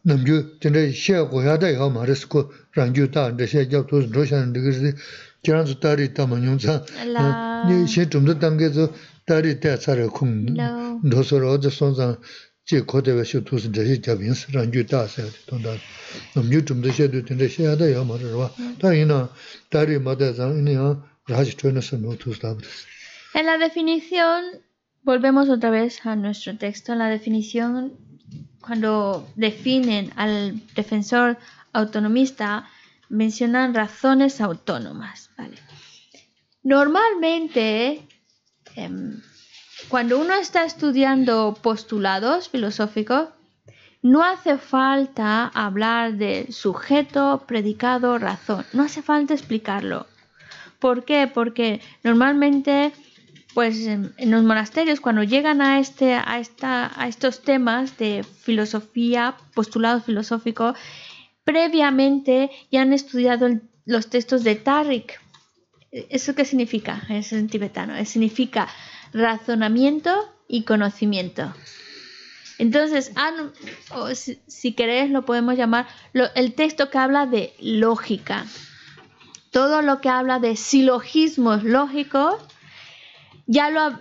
남주 전에 시하고야다 요 말했고 란주다 안데셔 잡도 로션 되게 지난주 달이 있다면요. 네 시좀더 단계에서 달이 대차를 콩 노서로 어제 손상 제 고대가 쇼도스 저희 잡인스 란주다서 돈다 남주 좀더 셔도 된데 시하다 요 말을 다이나 달이 맞아서 이니요 라지 트레너스 노트스다. En la definición, volvemos otra vez a nuestro texto. En la definición, cuando definen al defensor autonomista, mencionan razones autónomas. ¿Vale? Normalmente, cuando uno está estudiando postulados filosóficos, no hace falta hablar de sujeto, predicado, razón. No hace falta explicarlo. ¿Por qué? Porque normalmente, pues en los monasterios, cuando llegan a estos temas de filosofía, postulados filosóficos, previamente ya han estudiado los textos de Tariq. ¿Eso qué significa? Es en tibetano. Significa razonamiento y conocimiento. Entonces, si queréis, lo podemos llamar el texto que habla de lógica. Todo lo que habla de silogismos lógicos,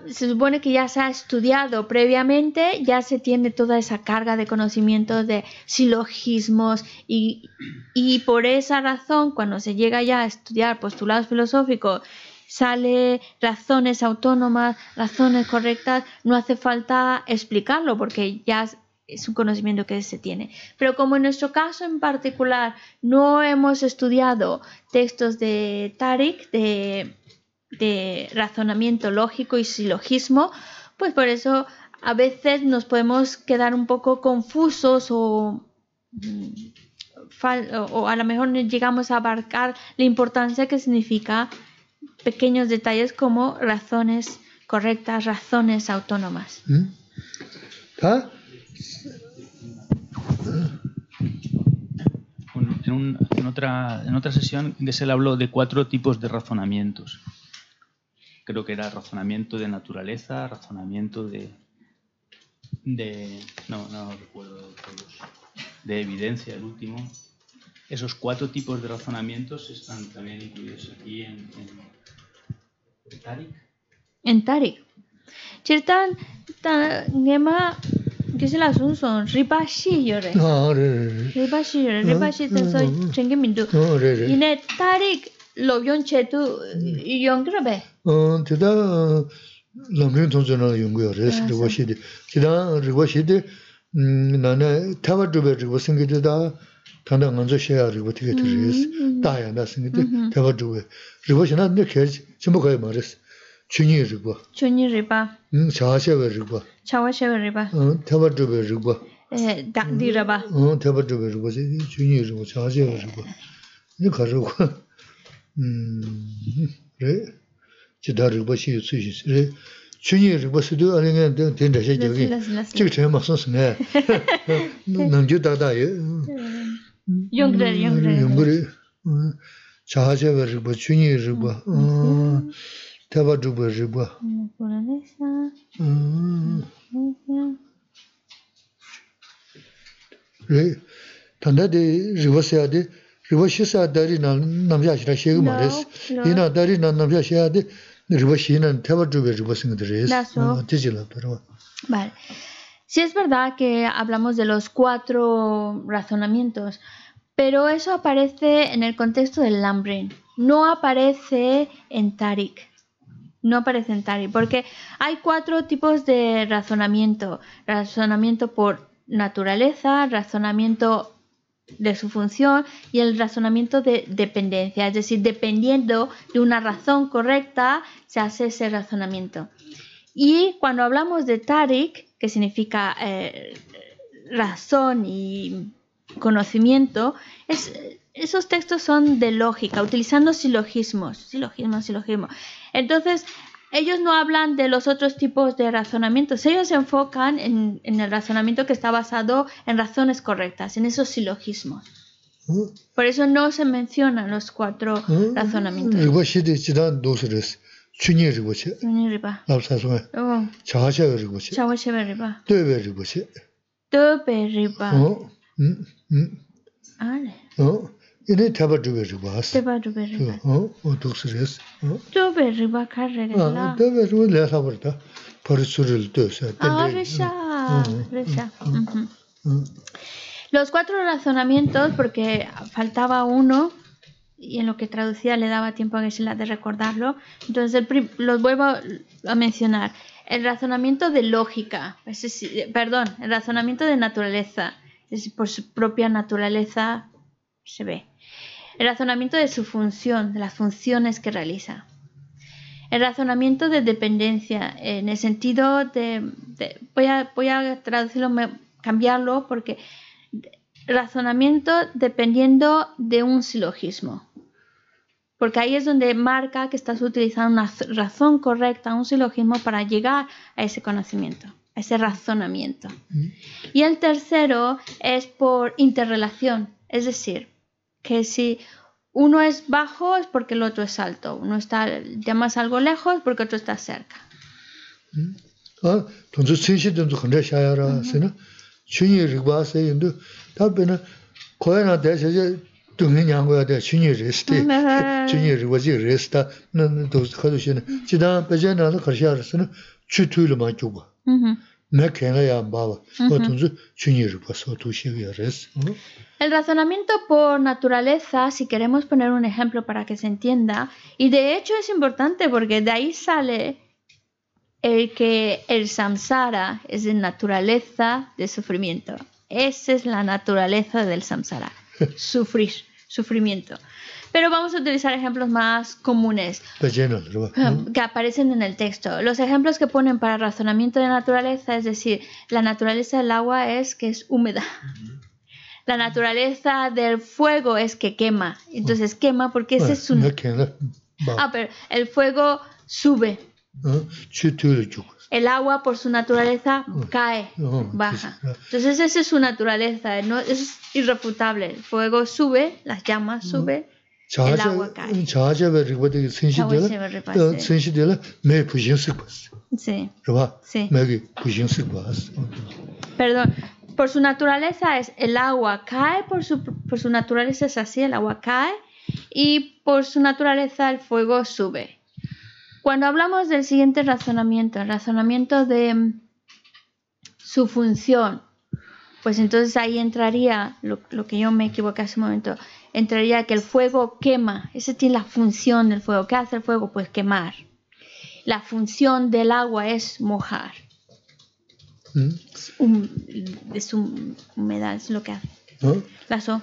se supone que ya se ha estudiado previamente, ya se tiene toda esa carga de conocimiento de silogismos y por esa razón, cuando se llega ya a estudiar postulados filosóficos, sale razones autónomas, razones correctas, no hace falta explicarlo porque ya es un conocimiento que se tiene. Pero como en nuestro caso en particular no hemos estudiado textos de Tariq, de razonamiento lógico y silogismo, pues por eso a veces nos podemos quedar un poco confusos o a lo mejor no llegamos a abarcar la importancia que significa pequeños detalles como razones correctas, razones autónomas. En otra sesión Gesell habló de 4 tipos de razonamientos. Creo que era razonamiento de naturaleza, razonamiento no recuerdo todos, de evidencia, el último. Esos 4 tipos de razonamientos están también incluidos aquí en Tariq. En Tariq. Chirtan Nema Gesell son ribashi yore. Ribashi so chenge mindu. Ine Tariq Lobyon chetu yongrabe. Tida lamyon tonjona yongoyo res riwashide. Tida riwashide nana tawadube riwasingide da tanda nganzo sheya riwatige res. Daya na singide tawadube. Riwashina ne kej chimbokaye mares. Chunyi riwa. Chunyi riba. Chawashewe riwa. Chawashewe riba. Tawadube riwa. Dakdi riba. Tawadube riwa. Chunyi riwa. Chawashewe riwa. Ni kharwa. 네. 지다르 버시 수시. 네. 춘이 버스도 아니면 된다 저기. 지금 제가 막 썼네. 남주다다요. 용그래. 자하제 버리 춘이 버리 타바주 버리 네. 단다데 리버스야데 리버시사 다리나 남자시라 시고 말했어. 이나 다리나 남자시야데 리버시는 태버주베 리버싱들이스. 되질라 pero. Vale. Sí es verdad que hablamos de los 4 razonamientos, pero eso aparece en el contexto del Lamrim. No aparece en Tariq. No aparece en Tariq porque hay 4 tipos de razonamiento. Razonamiento por naturaleza, razonamiento de su función y el razonamiento de dependencia, es decir, dependiendo de una razón correcta se hace ese razonamiento. Y cuando hablamos de Tariq, que significa razón y conocimiento, esos textos son de lógica, utilizando silogismos. Entonces, ellos no hablan de los otros tipos de razonamientos, ellos se enfocan en el razonamiento que está basado en razones correctas, en esos silogismos. Por eso no se mencionan los 4 razonamientos. 춘이 리고치 Riba. 랍사소 Oh, 자샤 리고치 Chawachebe Riba. 되베 리고치 Tobe Riba. Ale. 이네 타바 두베 리고스 Teba Tobe Riba. 독스레스 Tobe Riba Carregala. 되베 리고 레사버다 퍼수를 떠서 Ah, Resha. Resha. Los 4 razonamientos, porque faltaba uno, y en lo que traducía le daba tiempo a Geshe-la de recordarlo. Entonces los vuelvo a mencionar. El razonamiento de lógica, perdón, el razonamiento de naturaleza, es decir, por su propia naturaleza se ve. El razonamiento de su función, de las funciones que realiza. El razonamiento de dependencia, en el sentido de voy a traducirlo, cambiarlo, porque razonamiento dependiendo de un silogismo. Porque ahí es donde marca que estás utilizando una razón correcta, un silogismo, para llegar a ese conocimiento, a ese razonamiento. Y el tercero es por interrelación, es decir, que si uno es bajo es porque el otro es alto, uno llamas algo lejos porque otro está cerca. entonces 신시든도 근데 샤야라스는 춘이 리고스 인도 답변은 거야나 대세제 동행한 거야 돼 춘이 레스트 춘이 리고지 레스타 는 도스카도시는 지단 배제나도 거샤라스는 추투일만 주고 매케나야 바바 entonces 춘이 리고스 도시야 레스 El razonamiento por naturaleza, si queremos poner un ejemplo para que se entienda, y de hecho es importante porque de ahí sale el que el samsara es de naturaleza de sufrimiento. Esa es la naturaleza del samsara, sufrir, sufrimiento. Pero vamos a utilizar ejemplos más comunes que aparecen en el texto. Los ejemplos que ponen para razonamiento de naturaleza, es decir, la naturaleza del agua es que es húmeda. La naturaleza del fuego es que quema. Entonces quema porque ese es un... pero el fuego sube. El agua por su naturaleza cae, baja. Entonces esa es su naturaleza, ¿no? Es irrefutable. El fuego sube, las llamas suben, el agua cae. Sí. Perdón. Por su naturaleza es el agua cae, por su naturaleza es así, el agua cae, y por su naturaleza el fuego sube. Cuando hablamos del siguiente razonamiento, el razonamiento de su función, pues entonces ahí entraría, lo que yo me equivoqué hace un momento, entraría que el fuego quema, esa tiene la función del fuego. ¿Qué hace el fuego? Pues quemar. La función del agua es mojar. De su humedad es lo que hace. Lazo.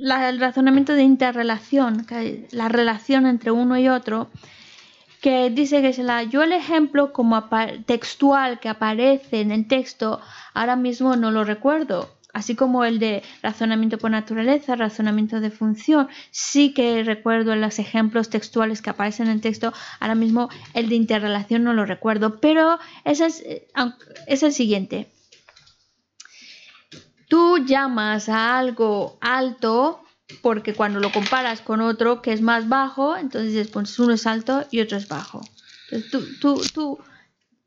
El razonamiento de interrelación, la relación entre uno y otro, que dice que yo el ejemplo como textual que aparece en el texto ahora mismo no lo recuerdo, así como el de razonamiento por naturaleza, razonamiento de función, sí que recuerdo los ejemplos textuales que aparecen en el texto, ahora mismo el de interrelación no lo recuerdo, pero es el siguiente. Tú llamas a algo alto porque cuando lo comparas con otro que es más bajo, entonces dices, pues uno es alto y otro es bajo. Entonces tú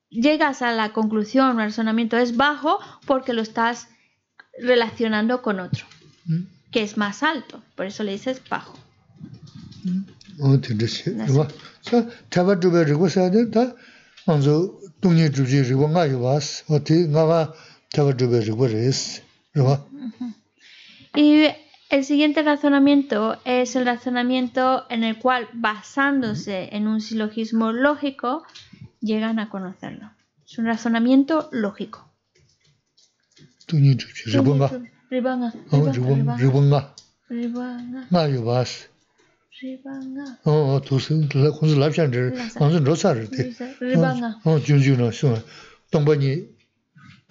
llegas a la conclusión, el razonamiento es bajo porque lo estás relacionando con otro, que es más alto. Por eso le dices bajo. Y el siguiente razonamiento es el razonamiento en el cual, basándose en un silogismo lógico, llegan a conocerlo. Es un razonamiento lógico.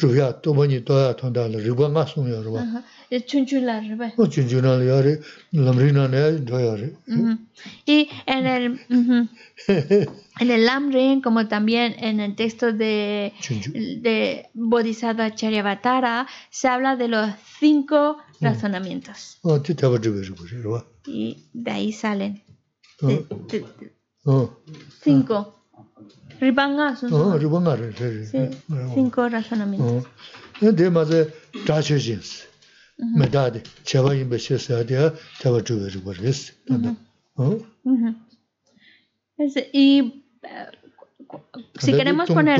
주야 또 뭐니 또야 통달을 리바가 송여 봐. Es chunchula, ¿verdad? 준준을 야래 람리나네 줘야래. Y en el Lamrim, como también en el texto de Bodhisattva Charyavatara, se habla de los 5 razonamientos. Y de ahí salen 5. Ripanga son 5 razonamientos. Y si queremos poner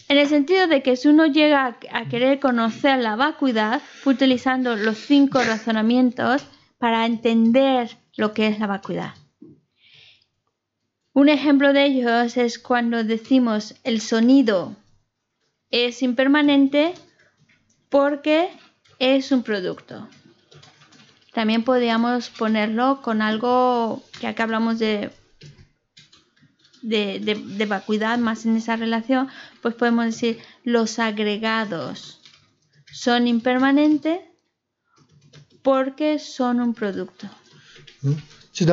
en el sentido de que si uno llega a querer conocer la vacuidad, fue utilizando los 5 razonamientos para entender lo que es la vacuidad. Un ejemplo de ellos es cuando decimos el sonido es impermanente porque es un producto. También podríamos ponerlo con algo, ya que hablamos de vacuidad más en esa relación, pues podemos decir los agregados son impermanentes porque son un producto. Sí.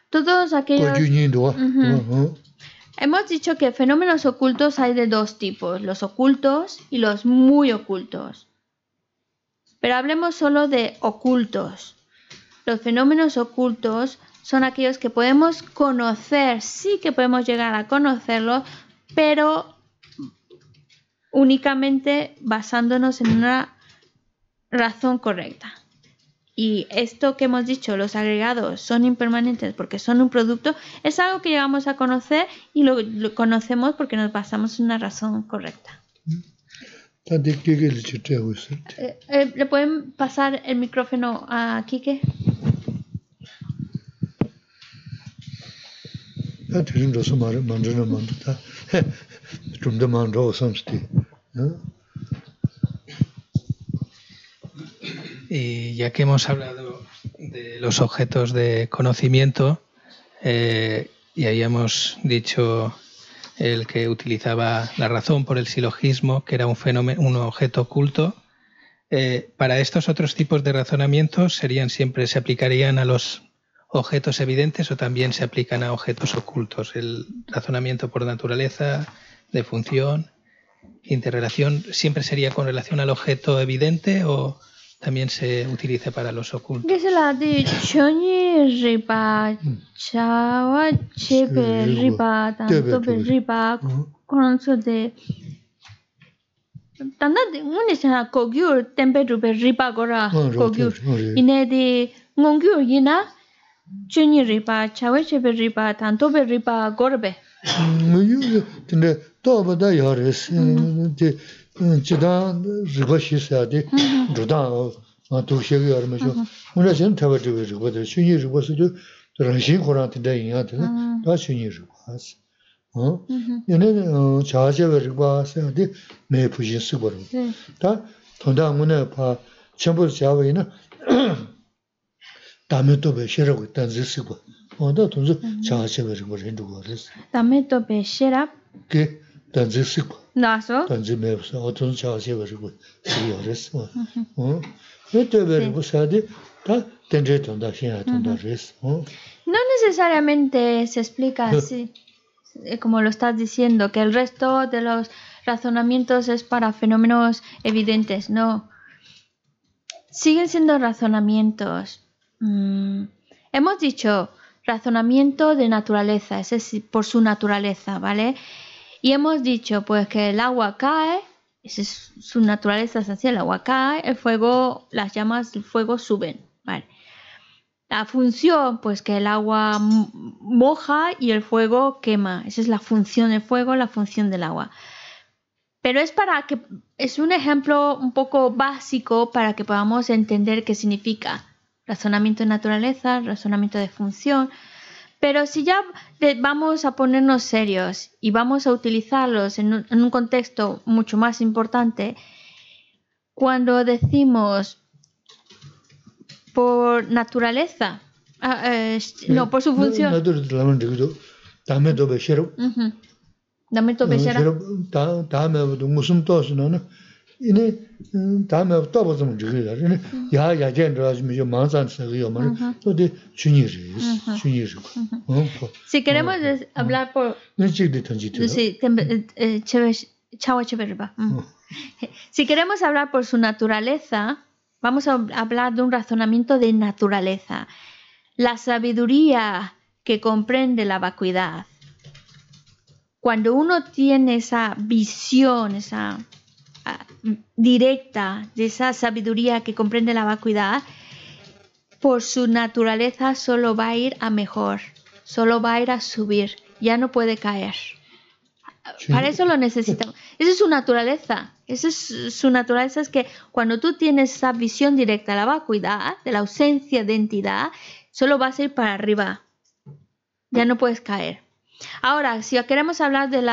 Todos aquellos... Hemos dicho que fenómenos ocultos hay de 2 tipos, los ocultos y los muy ocultos. Pero hablemos solo de ocultos. Los fenómenos ocultos son aquellos que podemos conocer, sí que podemos llegar a conocerlos, pero únicamente basándonos en una razón correcta. Y esto que hemos dicho, los agregados son impermanentes porque son un producto, es algo que llegamos a conocer y lo conocemos porque nos basamos en una razón correcta. ¿Le pueden pasar el micrófono a Kike? Y ya que hemos hablado de los objetos de conocimiento, y ahí hemos dicho el que utilizaba la razón por el silogismo, que era un fenómeno, un objeto oculto, para estos otros tipos de razonamientos se aplicarían a los objetos evidentes o también se aplican a objetos ocultos. El razonamiento por naturaleza, de función, interrelación, ¿siempre sería con relación al objeto evidente o también se utiliza para los ocultos? ¿Qué es la de Choni Ripa, Chawa Chepe Ripa, tanto Ripa, con eso de tanda de un es una cogyur, tempe Ripa Gora, cogyur, y ne de Mongyur Yina, Choni Ripa, Chawa Chepe Ripa, tanto Ripa Gorbe. Todo da yares, Chidán Ribashisa, Rudan, Tushig Armajo, when I sent Tavaji, whether she was to do the Rashi Koran today, that she was. You know, charge of Ribas, may push in super. That Tondamuna, Chamber Javina, Dameto Beshera with Tanzisiba. Oh, that was charge of Ribas into waters. Dameto Beshera. Tanzisiba. Naso. Tanzimevs, or Tunchas, good. No necesariamente se explica así, como lo estás diciendo, que el resto de los razonamientos es para fenómenos evidentes. No. Siguen siendo razonamientos. Hemos dicho razonamiento de naturaleza, ese es por su naturaleza, ¿vale? Y hemos dicho pues que el agua cae, esa es su naturaleza esencial, el agua cae, el fuego, las llamas del fuego suben, ¿vale? La función, pues que el agua moja y el fuego quema, esa es la función del fuego, la función del agua. Pero es un ejemplo un poco básico para que podamos entender qué significa razonamiento de naturaleza, razonamiento de función. Pero si ya vamos a ponernos serios y vamos a utilizarlos en un contexto mucho más importante, cuando decimos por naturaleza, no, por su función. Dame tu bechera. Si queremos hablar por si queremos hablar por su naturaleza, vamos a hablar de un razonamiento de naturaleza. La sabiduría que comprende la vacuidad. Cuando uno tiene esa visión, esa directa de esa sabiduría que comprende la vacuidad, por su naturaleza solo va a ir a mejor, solo va a ir a subir, ya no puede caer. Para eso lo necesitamos. Esa es su naturaleza. Esa es su naturaleza, es que cuando tú tienes esa visión directa de la vacuidad, de la ausencia de entidad, solo vas a ir para arriba. Ya no puedes caer. Ahora, si queremos hablar del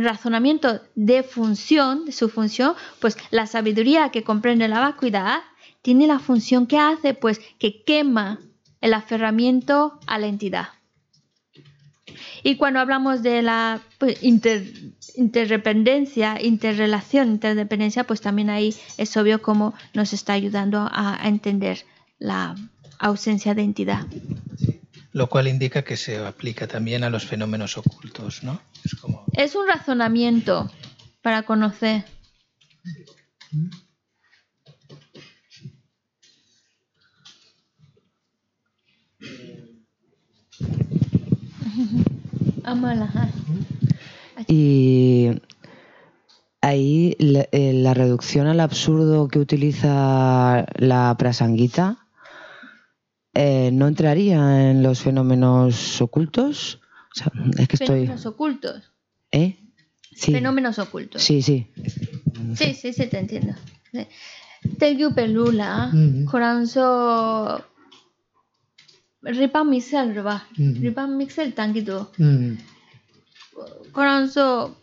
razonamiento de función, de su función, pues la sabiduría que comprende la vacuidad tiene la función que hace, pues que quema el aferramiento a la entidad. Y cuando hablamos de la interdependencia, interdependencia, pues también ahí es obvio cómo nos está ayudando a entender la ausencia de entidad. Lo cual indica que se aplica también a los fenómenos ocultos, ¿no? Es un razonamiento para conocer. Y ahí la reducción al absurdo que utiliza la Prasangita ¿no entraría en los fenómenos ocultos? O sea, es que ¿Fenómenos ocultos? Sí. Fenómenos ocultos. Sí. Sí, te entiendo. Telgu pelula, coranzo ripa mixel, ¿verdad? Ripa mixel tangido. Coranzo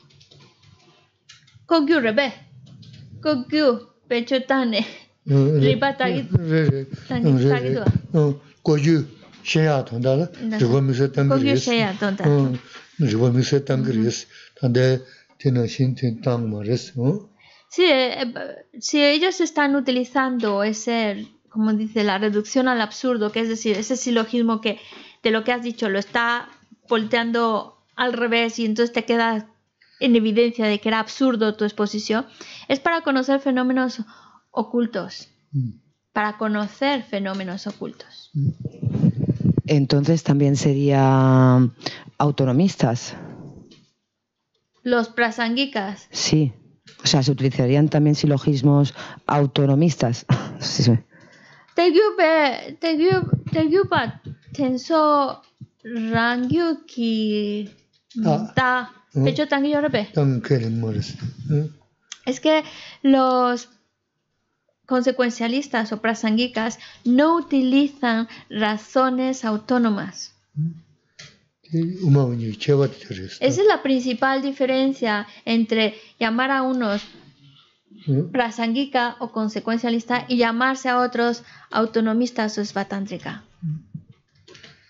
kogyu rebe. Kogyu pechotane. Ripa tangido. Kogyu sheya tonda, ripa mixel tangiris. Ripa mixel tangiris. Tande tina shin tin tang mares. Sí, si ellos están utilizando ese, como dice, la reducción al absurdo, que es decir, ese silogismo que de lo que has dicho lo está volteando al revés y entonces te queda en evidencia de que era absurdo tu exposición, es para conocer fenómenos ocultos. Para conocer fenómenos ocultos. Entonces también serían autonomistas. Los prasangikas. Sí. O sea, se utilizarían también silogismos autonomistas. Tegupa tenso rangyu ki ta pecho tanguillo repe. Es que los consecuencialistas o prasangikas no utilizan razones autónomas. Esa es la principal diferencia entre llamar a unos prasangika o consecuencialista y llamarse a otros autonomistas o svatántrika.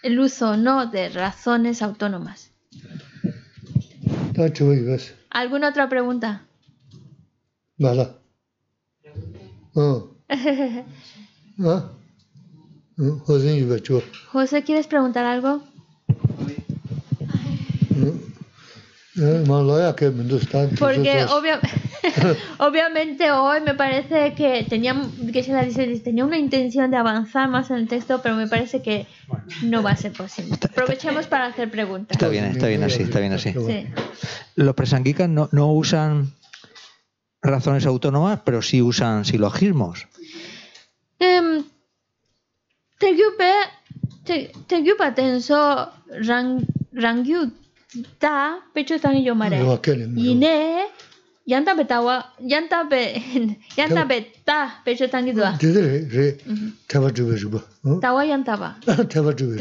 El uso no de razones autónomas. ¿Alguna otra pregunta? José, ¿quieres preguntar algo? Porque obviamente hoy me parece que tenía una intención de avanzar más en el texto, pero me parece que no va a ser posible. Aprovechemos para hacer preguntas. Está bien así. Sí. Los prasangikas no usan razones autónomas, pero sí usan silogismos. Tegupa tenso rangyu ta pecho tan yo mare. Yine yanta betawa yanta beta pecho tangidwa re taba juba tawa yanta ba taba juba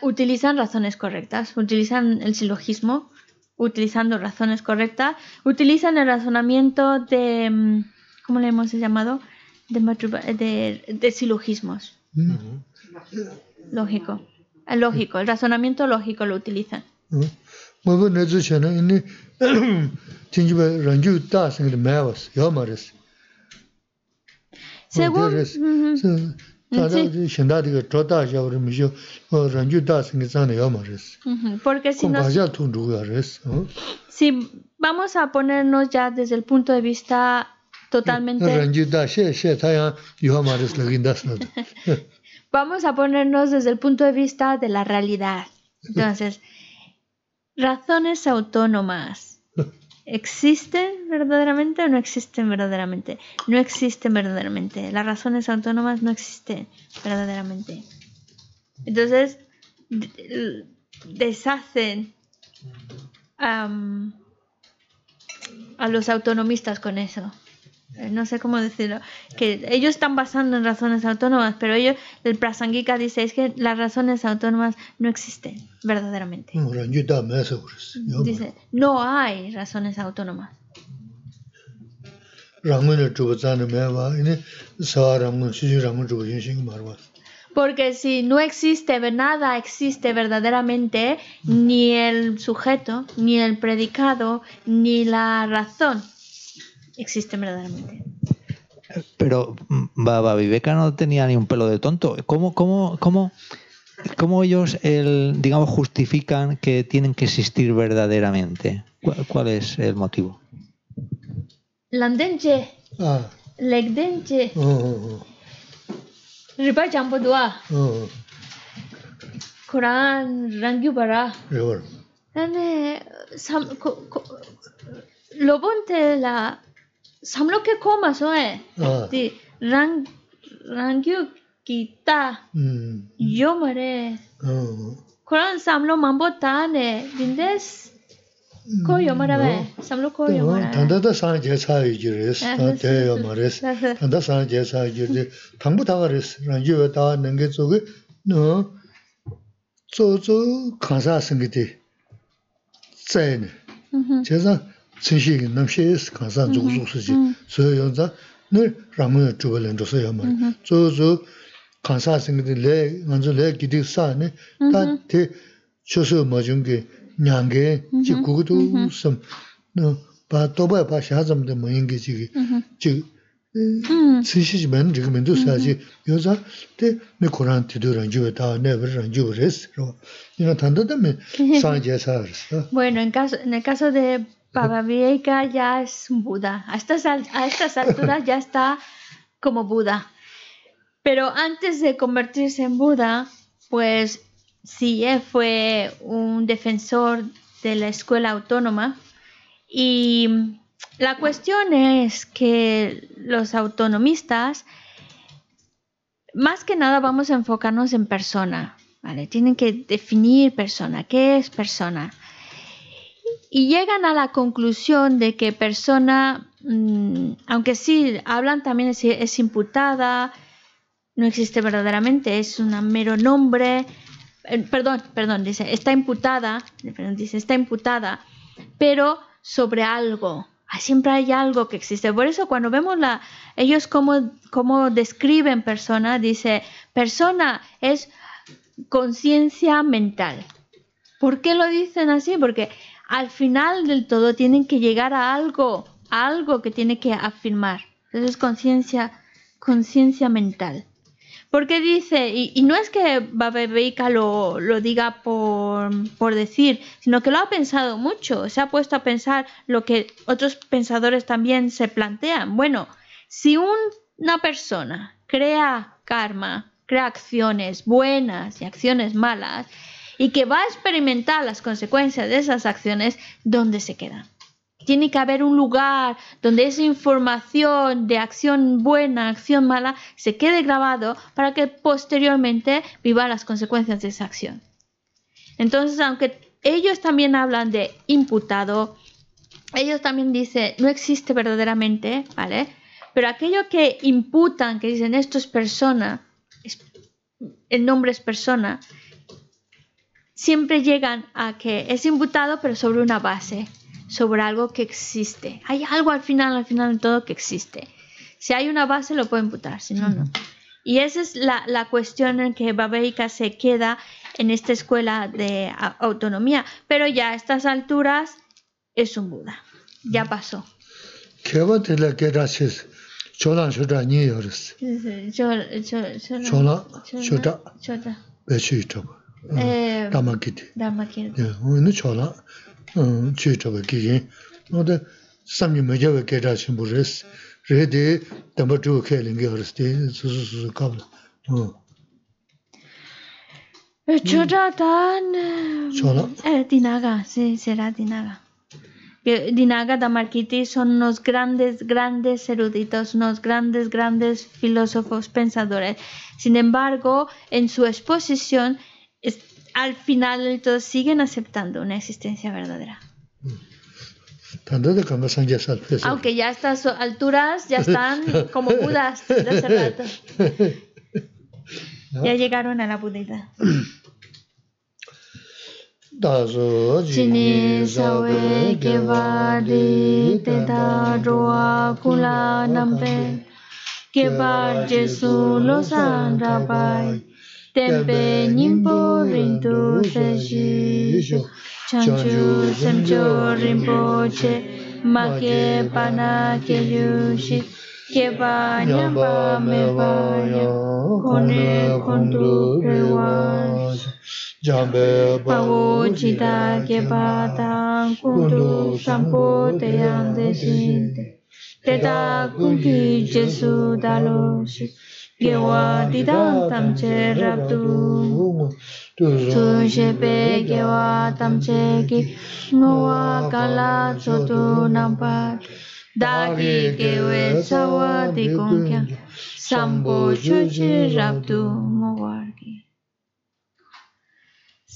utilizan razones correctas, utilizan el silogismo utilizando razones correctas, utilizan el razonamiento de ¿cómo le hemos llamado? De silogismos. Lógico, el razonamiento lógico lo utilizan. Según porque si vamos a ponernos ya desde el punto de vista totalmente vamos a ponernos desde el punto de vista de la realidad. Entonces, razones autónomas ¿existen verdaderamente o no existen verdaderamente? No existen verdaderamente. Las razones autónomas no existen verdaderamente. Entonces, deshacen a los autonomistas con eso. No sé cómo decirlo. Que ellos están basando en razones autónomas, pero ellos, el Prasangika dice es que las razones autónomas no existen verdaderamente. Dice, no hay razones autónomas. Porque si no existe nada, existe verdaderamente ni el sujeto, ni el predicado, ni la razón existen verdaderamente. Pero Baba Viveka no tenía ni un pelo de tonto. ¿Cómo ellos, digamos, justifican que tienen que existir verdaderamente? ¿Cuál es el motivo? Landenche, legdenche, riba jambodua, Quran rangyu bara, lobonte la samlo que coma soe, di rangyu kita, yo mare, Quran samlo mambo tane, dindes. Koyo marabe, samlo koyo marabe. Tanda sanje sayi jiris, tanda maris, tanda sanje sayi jiris, tangbu tagaris, ranjiwa tawa nange tsoge, no, tso kansa singiti, tsayne, cheza tsinshi namshis kansa zhugzhug suji, soyo yonza, no, ramuya chuba lento soya mara, tso kansa singiti le, nganzo le gidi saane, ta te choso majungi, Nyange, Chikudu, some no, but Toba Pashazam the Moingi, Sishman, Jigmendo Saji, Yosa, the Mikoran to do Ranjueta, never Ranjuris, Tandame, Sanjas. Bueno, en el caso de Baba Viveka ya es un Buda. A estas alturas ya está como Buda. Pero antes de convertirse en Buda, pues sí, fue un defensor de la escuela autónoma y la cuestión es que los autonomistas, más que nada vamos a enfocarnos en persona, ¿vale? Tienen que definir persona, ¿qué es persona? Y llegan a la conclusión de que persona, aunque sí hablan también es imputada, no existe verdaderamente, es un mero nombre. Perdón, dice, está imputada, pero sobre algo. Siempre hay algo que existe. Por eso cuando vemos ellos cómo describen persona, dice, persona es conciencia mental. ¿Por qué lo dicen así? Porque al final del todo tienen que llegar a algo que tiene que afirmar. Entonces conciencia mental. Porque dice, y no es que Baba Viveka lo diga por decir, sino que lo ha pensado mucho, se ha puesto a pensar lo que otros pensadores también se plantean. Bueno, si una persona crea karma, crea acciones buenas y acciones malas, y que va a experimentar las consecuencias de esas acciones, ¿dónde se quedan? Tiene que haber un lugar donde esa información de acción buena, acción mala, se quede grabado para que posteriormente viva las consecuencias de esa acción. Entonces, aunque ellos también hablan de imputado, ellos también dicen, no existe verdaderamente, ¿vale? Pero aquello que imputan, que dicen esto es persona, el nombre es persona, siempre llegan a que es imputado, pero sobre una base, sobre algo que existe. Hay algo al final de todo que existe. Si hay una base lo puede imputar, si no, no. Y esa es la cuestión en que Baba Ika se queda en esta escuela de autonomía. Pero ya a estas alturas es un Buda. Ya pasó. Dinaga, sí, será Dinaga. Dinaga, Dharmakirti son unos grandes eruditos, unos grandes filósofos, pensadores. Sin embargo, en su exposición, al final del todo siguen aceptando una existencia verdadera. Aunque ya a estas alturas ya están como Budas de hace rato. Ya llegaron a la budidad. Chini sawe kevadi teta roa kula nampe kevar Jesu losan rabai tempe nimpo rindu sejisho chanchu semcho rinpoche make pana keyushi keva nyamba mevaya kone kondu prewash Pawo chita keva tang kundu sampo teyan desinte teta kunki Jesu daloshi gewa didang tamche rabdu tu shepe gewa tamche ki noa kala sotu nampat dagi gewe sawa di kongkyang sampo chuchi rabdu mowargi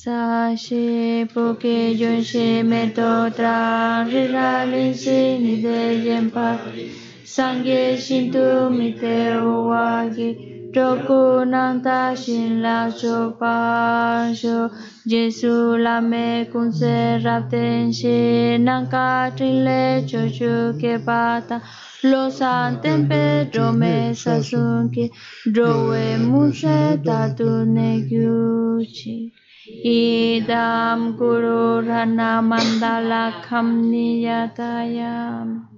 Sashi poke yonshe metotra riralin si nide yempa Sangye shintu mite uwagi Roku nanta shin la chopa sho Jesu lame kunse rapten shi Nanka trile chochu ke pata Lo san tempe drome sasunki Drowe muse tatu ne gyuchi Idam guru rana mandala kam niyatayam